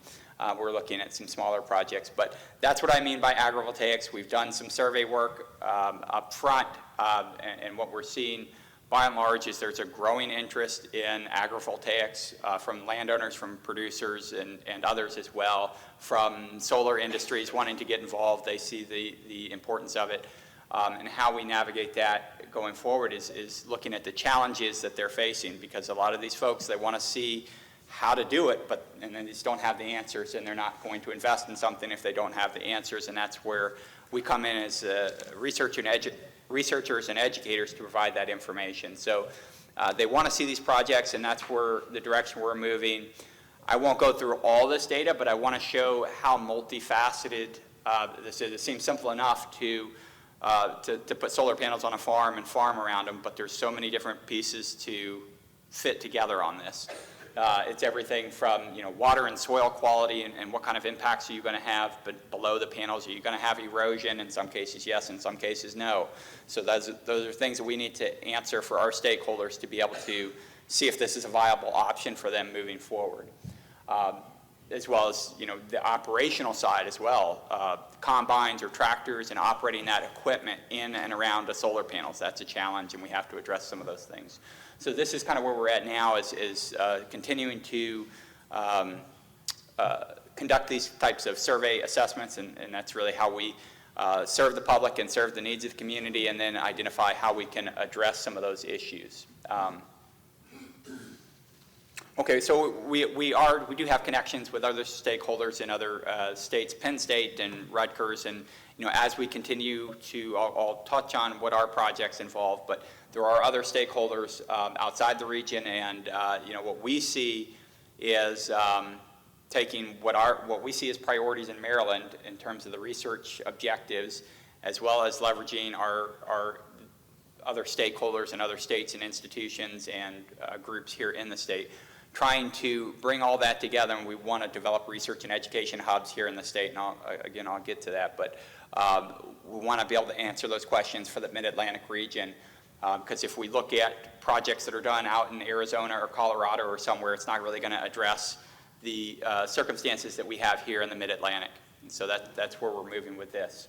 [SPEAKER 3] We're looking at some smaller projects, but that's what I mean by agrivoltaics. We've done some survey work up front, and what we're seeing by and large is there's a growing interest in agrivoltaics from landowners, from producers, and others as well, from solar industries wanting to get involved. They see the importance of it, and how we navigate that going forward is looking at the challenges that they're facing, because a lot of these folks, they want to see how to do it, and then they just don't have the answers, and they're not going to invest in something if they don't have the answers, and that's where we come in as researchers and educators to provide that information. So they want to see these projects, and that's where the direction we're moving. I won't go through all this data, but I want to show how multifaceted this is. It seems simple enough to to put solar panels on a farm and farm around them, but there's so many different pieces to fit together on this. It's everything from, water and soil quality and what kind of impacts are you going to have below the panels. Are you going to have erosion? In some cases, yes. In some cases, no. So those are things that we need to answer for our stakeholders to be able to see if this is a viable option for them moving forward. As well as, the operational side as well. Combines or tractors and operating that equipment in and around the solar panels. That's a challenge, and we have to address some of those things. So this is kind of where we're at now, is continuing to conduct these types of survey assessments, and that's really how we serve the public and serve the needs of the community, and then identify how we can address some of those issues. Okay, so we do have connections with other stakeholders in other states, Penn State and Rutgers, and as we continue to, I'll touch on what our projects involve, but there are other stakeholders outside the region, and what we see is taking what we see as priorities in Maryland in terms of the research objectives, as well as leveraging our other stakeholders in other states and institutions and groups here in the state, trying to bring all that together, and we want to develop research and education hubs here in the state, and I'll get to that, but we want to be able to answer those questions for the Mid-Atlantic region, because if we look at projects that are done out in Arizona or Colorado or somewhere, it's not really going to address the circumstances that we have here in the Mid-Atlantic, and so that's where we're moving with this.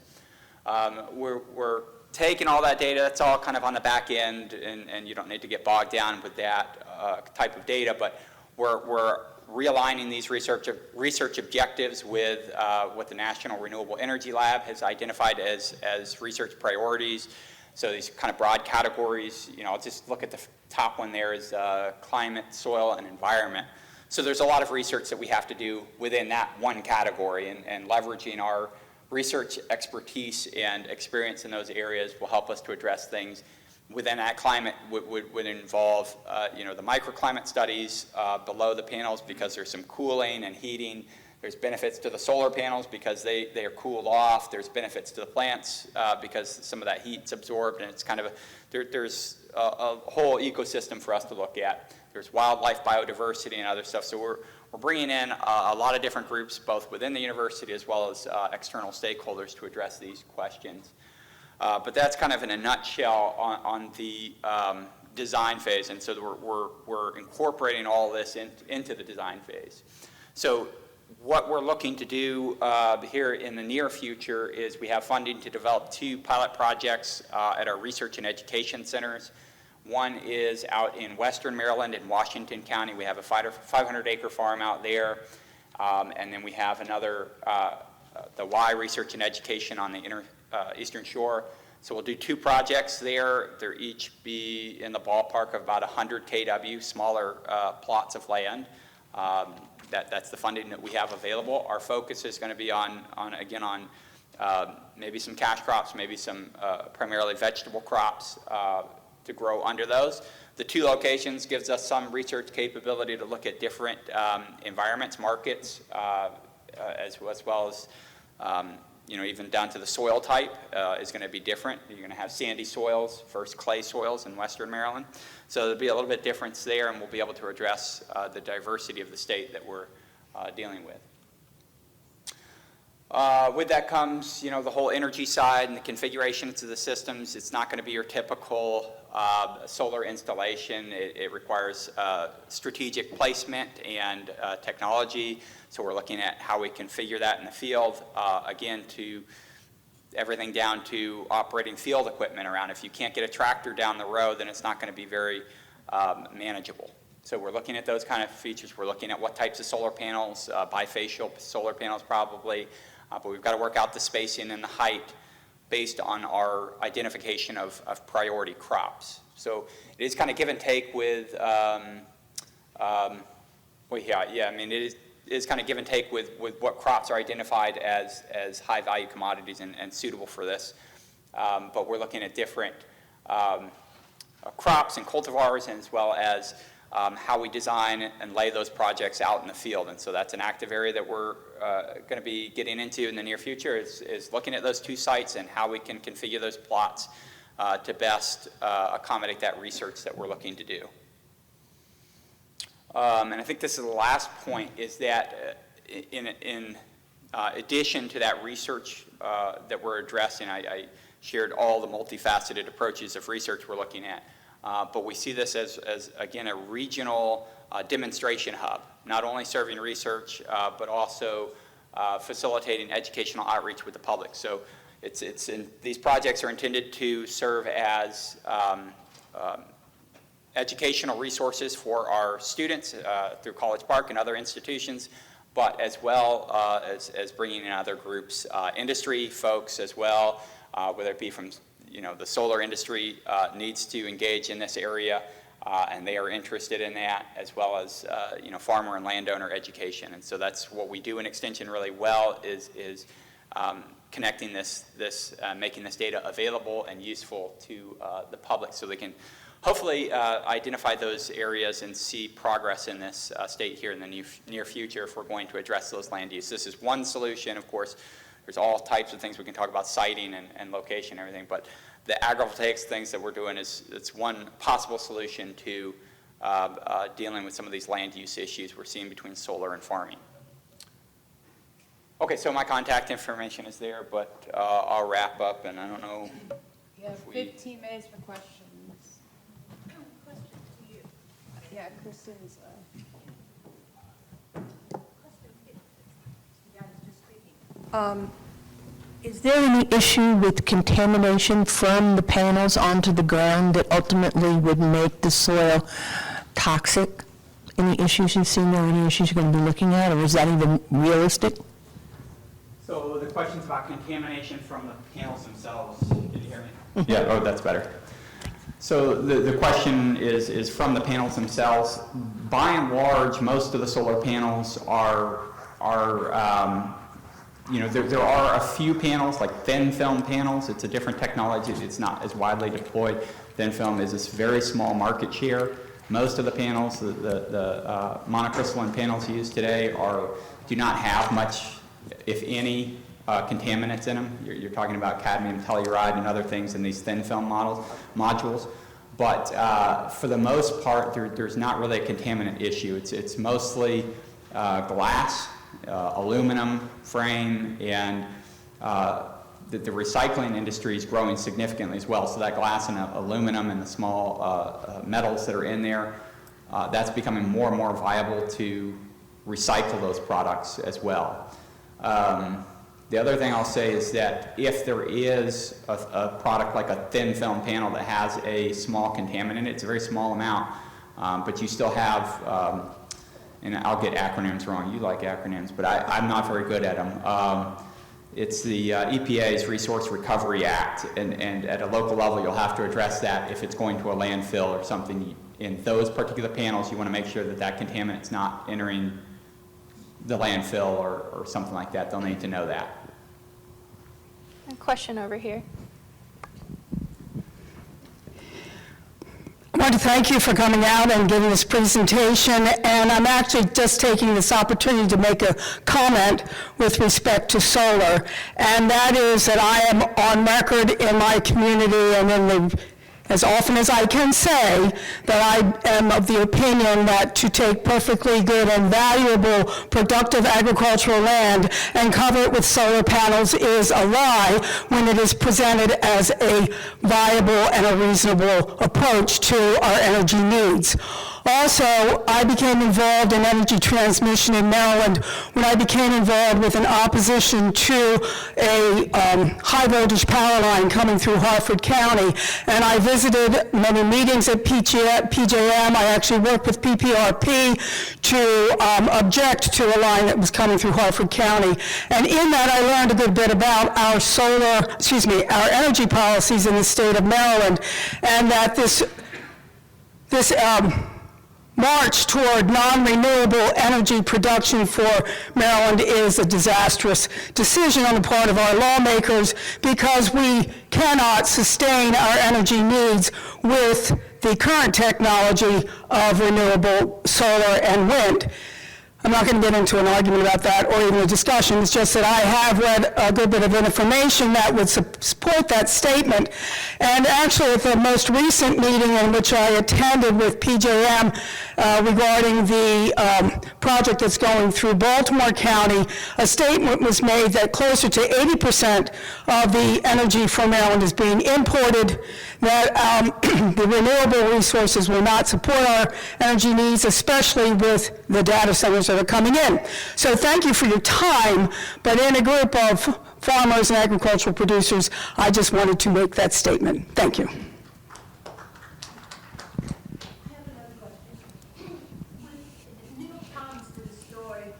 [SPEAKER 3] We're taking all that data, that's all kind of on the back end, and you don't need to get bogged down with that type of data, but we're realigning these research objectives with what the National Renewable Energy Lab has identified as research priorities. So these kind of broad categories, I'll just look at the top one there is climate, soil, and environment. So there's a lot of research that we have to do within that one category, and leveraging our research expertise and experience in those areas will help us to address things within that climate. Would involve the microclimate studies below the panels, because there's some cooling and heating. There's benefits to the solar panels because they are cooled off. There's benefits to the plants because some of that heat's absorbed, and it's kind of there's a whole ecosystem for us to look at. There's wildlife biodiversity and other stuff. So we're bringing in a lot of different groups, both within the university as well as external stakeholders, to address these questions. But that's kind of in a nutshell on the design phase, and so we're incorporating all this into the design phase. So what we're looking to do here in the near future is we have funding to develop 2 pilot projects at our research and education centers. One is out in Western Maryland in Washington County. We have a 500-acre farm out there, and then we have another, the Y Research and Education on the Eastern Shore. So we'll do 2 projects there. They'll each be in the ballpark of about 100 kW, smaller plots of land. That's the funding that we have available. Our focus is going to be on maybe some cash crops, maybe some primarily vegetable crops to grow under those. The 2 locations gives us some research capability to look at different environments, markets, as well as even down to the soil type is going to be different. You're going to have sandy soils versus clay soils in Western Maryland. So there'll be a little bit difference there, and we'll be able to address the diversity of the state that we're dealing with. With that comes, the whole energy side and the configurations of the systems. It's not going to be your typical solar installation. It requires strategic placement and technology. So we're looking at how we configure that in the field, again, to everything down to operating field equipment around. If you can't get a tractor down the road, then it's not going to be very manageable. So we're looking at those kind of features. We're looking at what types of solar panels, bifacial solar panels probably, but we've got to work out the spacing and the height based on our identification of priority crops. So it is kind of give and take with, it is kind of give and take with what crops are identified as high value commodities and suitable for this. But we're looking at different crops and cultivars, as well as how we design and lay those projects out in the field. And so that's an active area that we're going to be getting into in the near future is looking at those 2 sites and how we can configure those plots to best accommodate that research that we're looking to do. And I think this is the last point, is that in addition to that research that we're addressing, I shared all the multifaceted approaches of research we're looking at. But we see this as again, a regional demonstration hub, not only serving research, but also facilitating educational outreach with the public. So these projects are intended to serve as educational resources for our students through College Park and other institutions, but as well as bringing in other groups, industry folks as well, whether it be from the solar industry needs to engage in this area, and they are interested in that, as well as farmer and landowner education. And so that's what we do in Extension really well, is connecting making this data available and useful to the public, so they can hopefully identify those areas and see progress in this state here in the near future if we're going to address those land use. This is one solution. Of course, there's all types of things we can talk about, siting and location and everything, but the agrivoltaics things that we're doing it's one possible solution to dealing with some of these land use issues we're seeing between solar and farming. Okay, so my contact information is there, but I'll wrap up, and I don't know.
[SPEAKER 4] You have 15 minutes for questions.
[SPEAKER 5] Question to you.
[SPEAKER 4] Yeah, Kristen's.
[SPEAKER 6] Is there any issue with contamination from the panels onto the ground that ultimately would make the soil toxic? Any issues you've seen there, any issues you're going to be looking at, or is that even realistic?
[SPEAKER 3] So the question's about contamination from the panels themselves. Can you hear me? Yeah, oh, that's better. So the question is from the panels themselves. By and large, most of the solar panels are there are a few panels, like thin film panels. It's a different technology. It's not as widely deployed. Thin film is this very small market share. Most of the panels, the monocrystalline panels used today do not have much, if any, contaminants in them. You're talking about cadmium telluride and other things in these thin film modules. But for the most part, there's not really a contaminant issue. It's mostly glass, aluminum frame, and the recycling industry is growing significantly as well. So that glass and aluminum and the small metals that are in there, that's becoming more and more viable to recycle those products as well. The other thing I'll say is that if there is a product like a thin film panel that has a small contaminant in it, it's a very small amount, but you still have, and I'll get acronyms wrong, you like acronyms, but I'm not very good at them. It's the EPA's Resource Recovery Act, and at a local level you'll have to address that if it's going to a landfill or something. In those particular panels, you want to make sure that contaminant's not entering the landfill or something like that. They'll need to know that.
[SPEAKER 5] A question over here.
[SPEAKER 6] I want to thank you for coming out and giving this presentation, and I'm actually just taking this opportunity to make a comment with respect to solar, and that is that I am on record in my community and as often as I can say that I am of the opinion that to take perfectly good and valuable productive agricultural land and cover it with solar panels is a lie when it is presented as a viable and a reasonable approach to our energy needs. Also, I became involved in energy transmission in Maryland when I became involved with an opposition to a high voltage power line coming through Harford County. And I visited many meetings at PJM. I actually worked with PPRP to object to a line that was coming through Harford County. And in that, I learned a good bit about our energy policies in the state of Maryland, and that this march toward non-renewable energy production for Maryland is a disastrous decision on the part of our lawmakers, because we cannot sustain our energy needs with the current technology of renewable solar and wind. I'm not going to get into an argument about that or even a discussion. It's just that I have read a good bit of information that would support that statement. And actually, at the most recent meeting in which I attended with PJM regarding the project that's going through Baltimore County, a statement was made that closer to 80% of the energy from Maryland is being imported, that the renewable resources will not support our energy needs, especially with the data centers that are coming in. So thank you for your time, but in a group of farmers and agricultural producers, I just wanted to make that statement. Thank you.
[SPEAKER 7] I have another question. The New York Times did a story,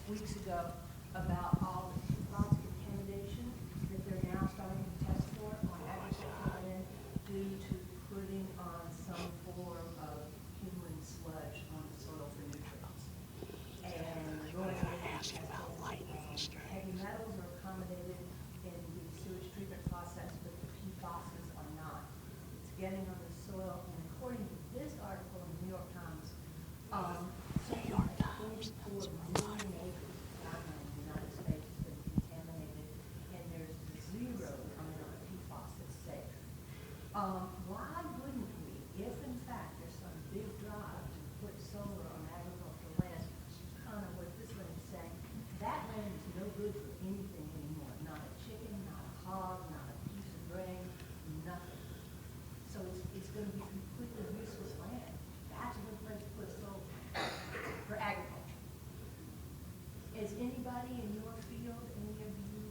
[SPEAKER 7] weeks ago, about all the lots of contamination that they're now starting to test for on agricultural land due to putting on some form of human sludge on the soil for nutrients. And going heavy metals are accommodated in the sewage treatment process, but the PFASs are not. It's getting on the soil, and according to this article in the New York Times, 24 million acres of farmland in the United States has been contaminated, and there's zero coming on PFAS that's safe. Why wouldn't we, if in fact there's some big drive to put solar on agricultural land, kind of what this land is saying, that land is no good for anything anymore, not a chicken, not a hog, not a piece of grain, nothing. So it's going to be completely useless land. That's a good place to put solar for agriculture. Is anybody in your field, any of you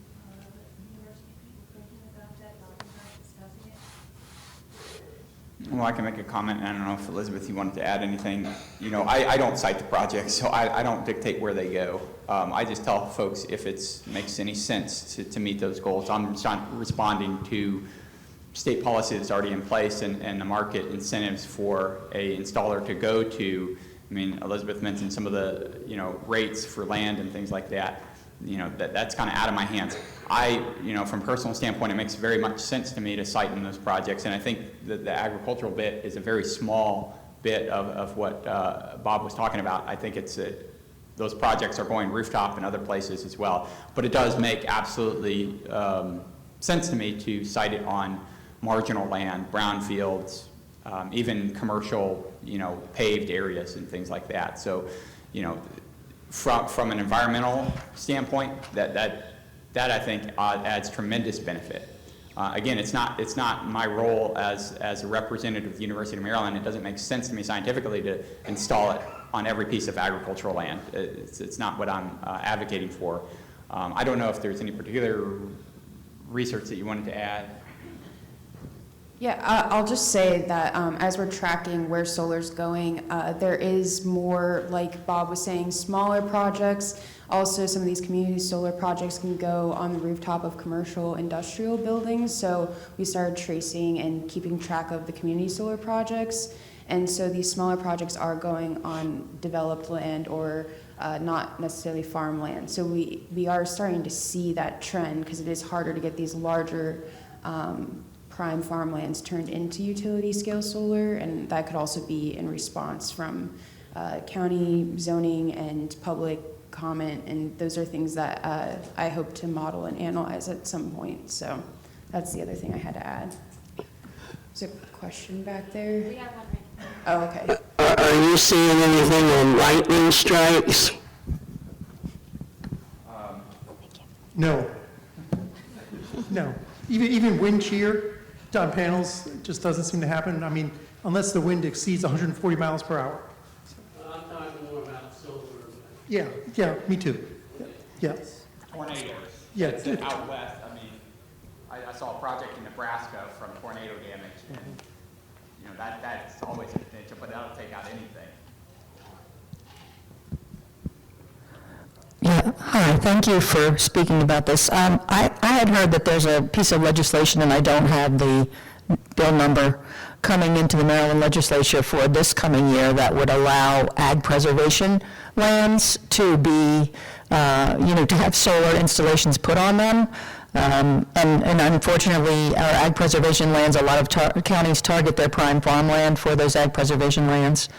[SPEAKER 7] university people thinking about that, talking about discussing it?
[SPEAKER 3] Well, I can make a comment, and I don't know if Elizabeth, you wanted to add anything. You know, I don't cite the project, so I don't dictate where they go. I just tell folks if it makes any sense to meet those goals. I'm responding to state policy that's already in place and the market incentives for a installer to go to. I mean, Elizabeth mentioned some of the, rates for land and things like that. That's kind of out of my hands. From a personal standpoint, it makes very much sense to me to cite in those projects, and I think that the agricultural bit is a very small bit of what Bob was talking about. I think it's those projects are going rooftop and other places as well, but it does make absolutely sense to me to cite it on marginal land, brownfields, even commercial, paved areas and things like that. So, from an environmental standpoint, that I think adds tremendous benefit. Again, it's not my role as a representative of the University of Maryland. It doesn't make sense to me scientifically to install it on every piece of agricultural land. It's not what I'm advocating for. I don't know if there's any particular research that you wanted to add.
[SPEAKER 1] Yeah, I'll just say that as we're tracking where solar's going, there is more, like Bob was saying, smaller projects. Also, some of these community solar projects can go on the rooftop of commercial industrial buildings. So we started tracing and keeping track of the community solar projects. And so these smaller projects are going on developed land or not necessarily farmland. So we are starting to see that trend because it is harder to get these larger prime farmlands turned into utility scale solar, and that could also be in response from county zoning and public comment, and those are things that I hope to model and analyze at some point. So that's the other thing I had to add. There's a question back there.
[SPEAKER 4] We have one right
[SPEAKER 1] Oh, okay.
[SPEAKER 8] Are you seeing anything on lightning strikes?
[SPEAKER 2] No. No. Even wind shear on panels just doesn't seem to happen. I mean, unless the wind exceeds 140 miles per hour.
[SPEAKER 9] I'm talking more about solar.
[SPEAKER 2] Yeah, me too. Yeah.
[SPEAKER 3] Tornadoes.
[SPEAKER 2] Yeah.
[SPEAKER 3] It's out west. I mean, I saw a project in Nebraska from tornado damage, and that's always a potential, but that'll take out anything.
[SPEAKER 10] Yeah, hi, thank you for speaking about this. I had heard that there's a piece of legislation, and I don't have the bill number, coming into the Maryland legislature for this coming year that would allow ag preservation lands to be, to have solar installations put on them. And unfortunately, our ag preservation lands, a lot of counties target their prime farmland for those ag preservation lands.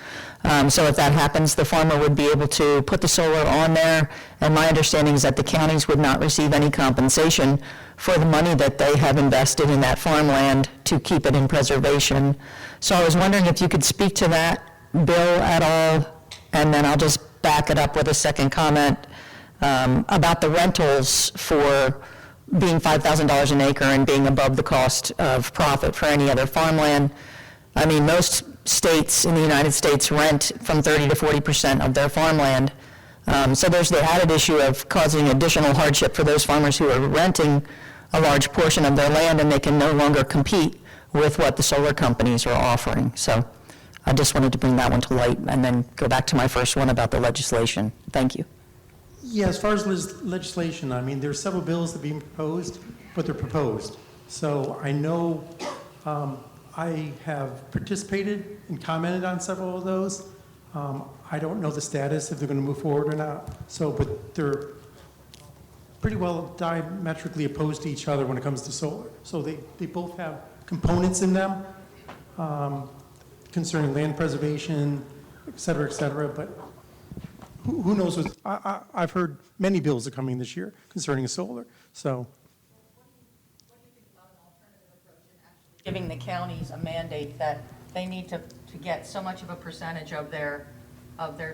[SPEAKER 10] So if that happens, the farmer would be able to put the solar on there, and my understanding is that the counties would not receive any compensation for the money that they have invested in that farmland to keep it in preservation. So I was wondering if you could speak to that, Bill, at all, and then I'll just back it up with a second comment about the rentals for being $5,000 an acre and being above the cost of profit for any other farmland. I mean, most states in the United States rent from 30 to 40% of their farmland. So there's the added issue of causing additional hardship for those farmers who are renting a large portion of their land, and they can no longer compete with what the solar companies are offering. So I just wanted to bring that one to light and then go back to my first one about the legislation. Thank you.
[SPEAKER 2] Yeah, as far as legislation, I mean, there's several bills that are being proposed, but they're proposed. So I know I have participated and commented on several of those. I don't know the status, if they're going to move forward or not. So, but they're pretty well diametrically opposed to each other when it comes to solar. So they both have components in them concerning land preservation, et cetera, but who knows what, I've heard many bills are coming this year concerning solar, so.
[SPEAKER 10] Giving the counties a mandate that they need to get so much of a percentage of their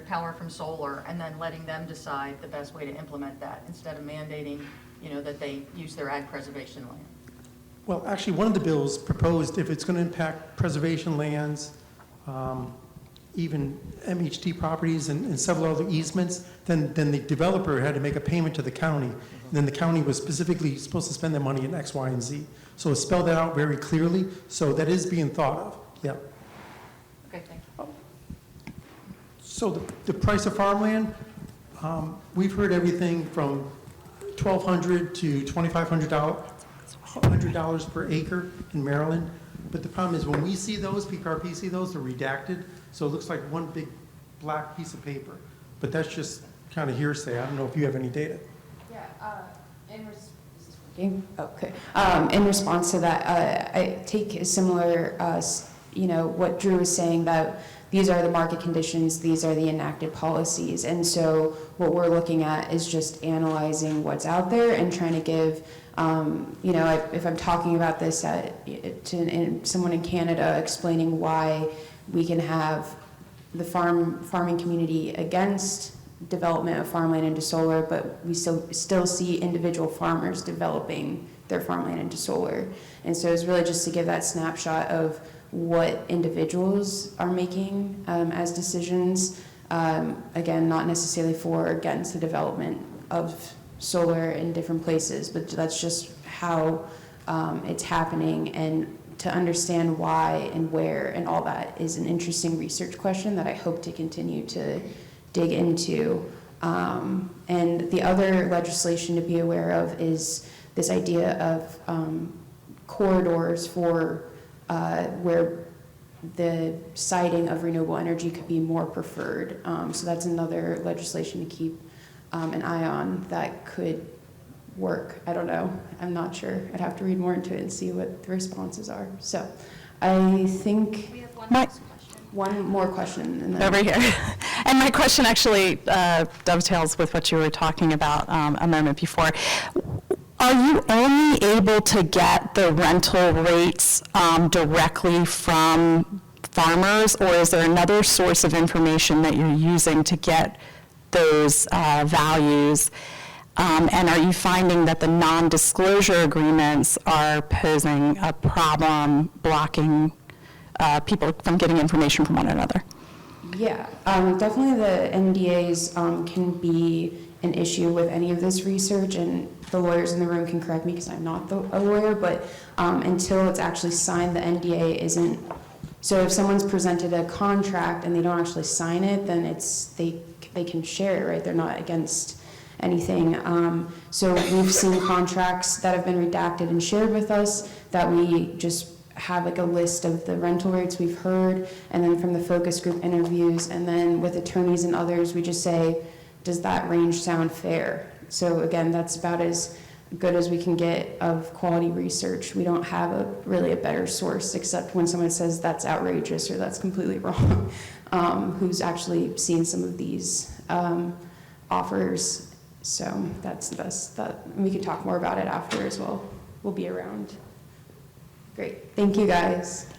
[SPEAKER 10] power from solar, and then letting them decide the best way to implement that, instead of mandating, that they use their ag preservation land.
[SPEAKER 2] Well, actually, one of the bills proposed, if it's going to impact preservation lands, even MHT properties and several other easements, then the developer had to make a payment to the county. And then the county was specifically supposed to spend their money in X, Y, and Z. So it spelled that out very clearly. So that is being thought of, yeah.
[SPEAKER 10] Okay, thank you.
[SPEAKER 2] So the price of farmland, we've heard everything from $1,200 to $2,500 per acre in Maryland. But the problem is when we see those, PPRP see those, they're redacted. So it looks like one big black piece of paper. But that's just kind of hearsay. I don't know if you have any data.
[SPEAKER 1] In response to that, I take a similar, what Drew was saying, that these are the market conditions, these are the enacted policies. And so what we're looking at is just analyzing what's out there and trying to give, if I'm talking about this to someone in Canada, explaining why we can have the farming community against development of farmland into solar, but we still see individual farmers developing their farmland into solar. And so it's really just to give that snapshot of what individuals are making as decisions. Again, not necessarily for or against the development of solar in different places, but that's just how it's happening. And to understand why and where and all that is an interesting research question that I hope to continue to dig into. And the other legislation to be aware of is this idea of corridors for where the siting of renewable energy could be more preferred. So that's another legislation to keep an eye on that could work. I don't know. I'm not sure. I'd have to read more into it and see what the responses are. So I think
[SPEAKER 5] We have one
[SPEAKER 6] My-
[SPEAKER 5] last question.
[SPEAKER 1] one more question. And then
[SPEAKER 11] Over here. And my question actually dovetails with what you were talking about a moment before. Are you only able to get the rental rates directly from farmers, or is there another source of information that you're using to get those values? And are you finding that the non-disclosure agreements are posing a problem, blocking people from getting information from one another?
[SPEAKER 1] Yeah, definitely the NDAs can be an issue with any of this research, and the lawyers in the room can correct me because I'm not a lawyer, but until it's actually signed, the NDA isn't. So if someone's presented a contract and they don't actually sign it, then they can share it, right? They're not against anything. So we've seen contracts that have been redacted and shared with us that we just have like a list of the rental rates we've heard, and then from the focus group interviews, and then with attorneys and others, we just say, does that range sound fair? So again, that's about as good as we can get of quality research. We don't have really a better source except when someone says that's outrageous or that's completely wrong, who's actually seen some of these offers. So that's that. We could talk more about it after as well. We'll be around. Great. Thank you, guys.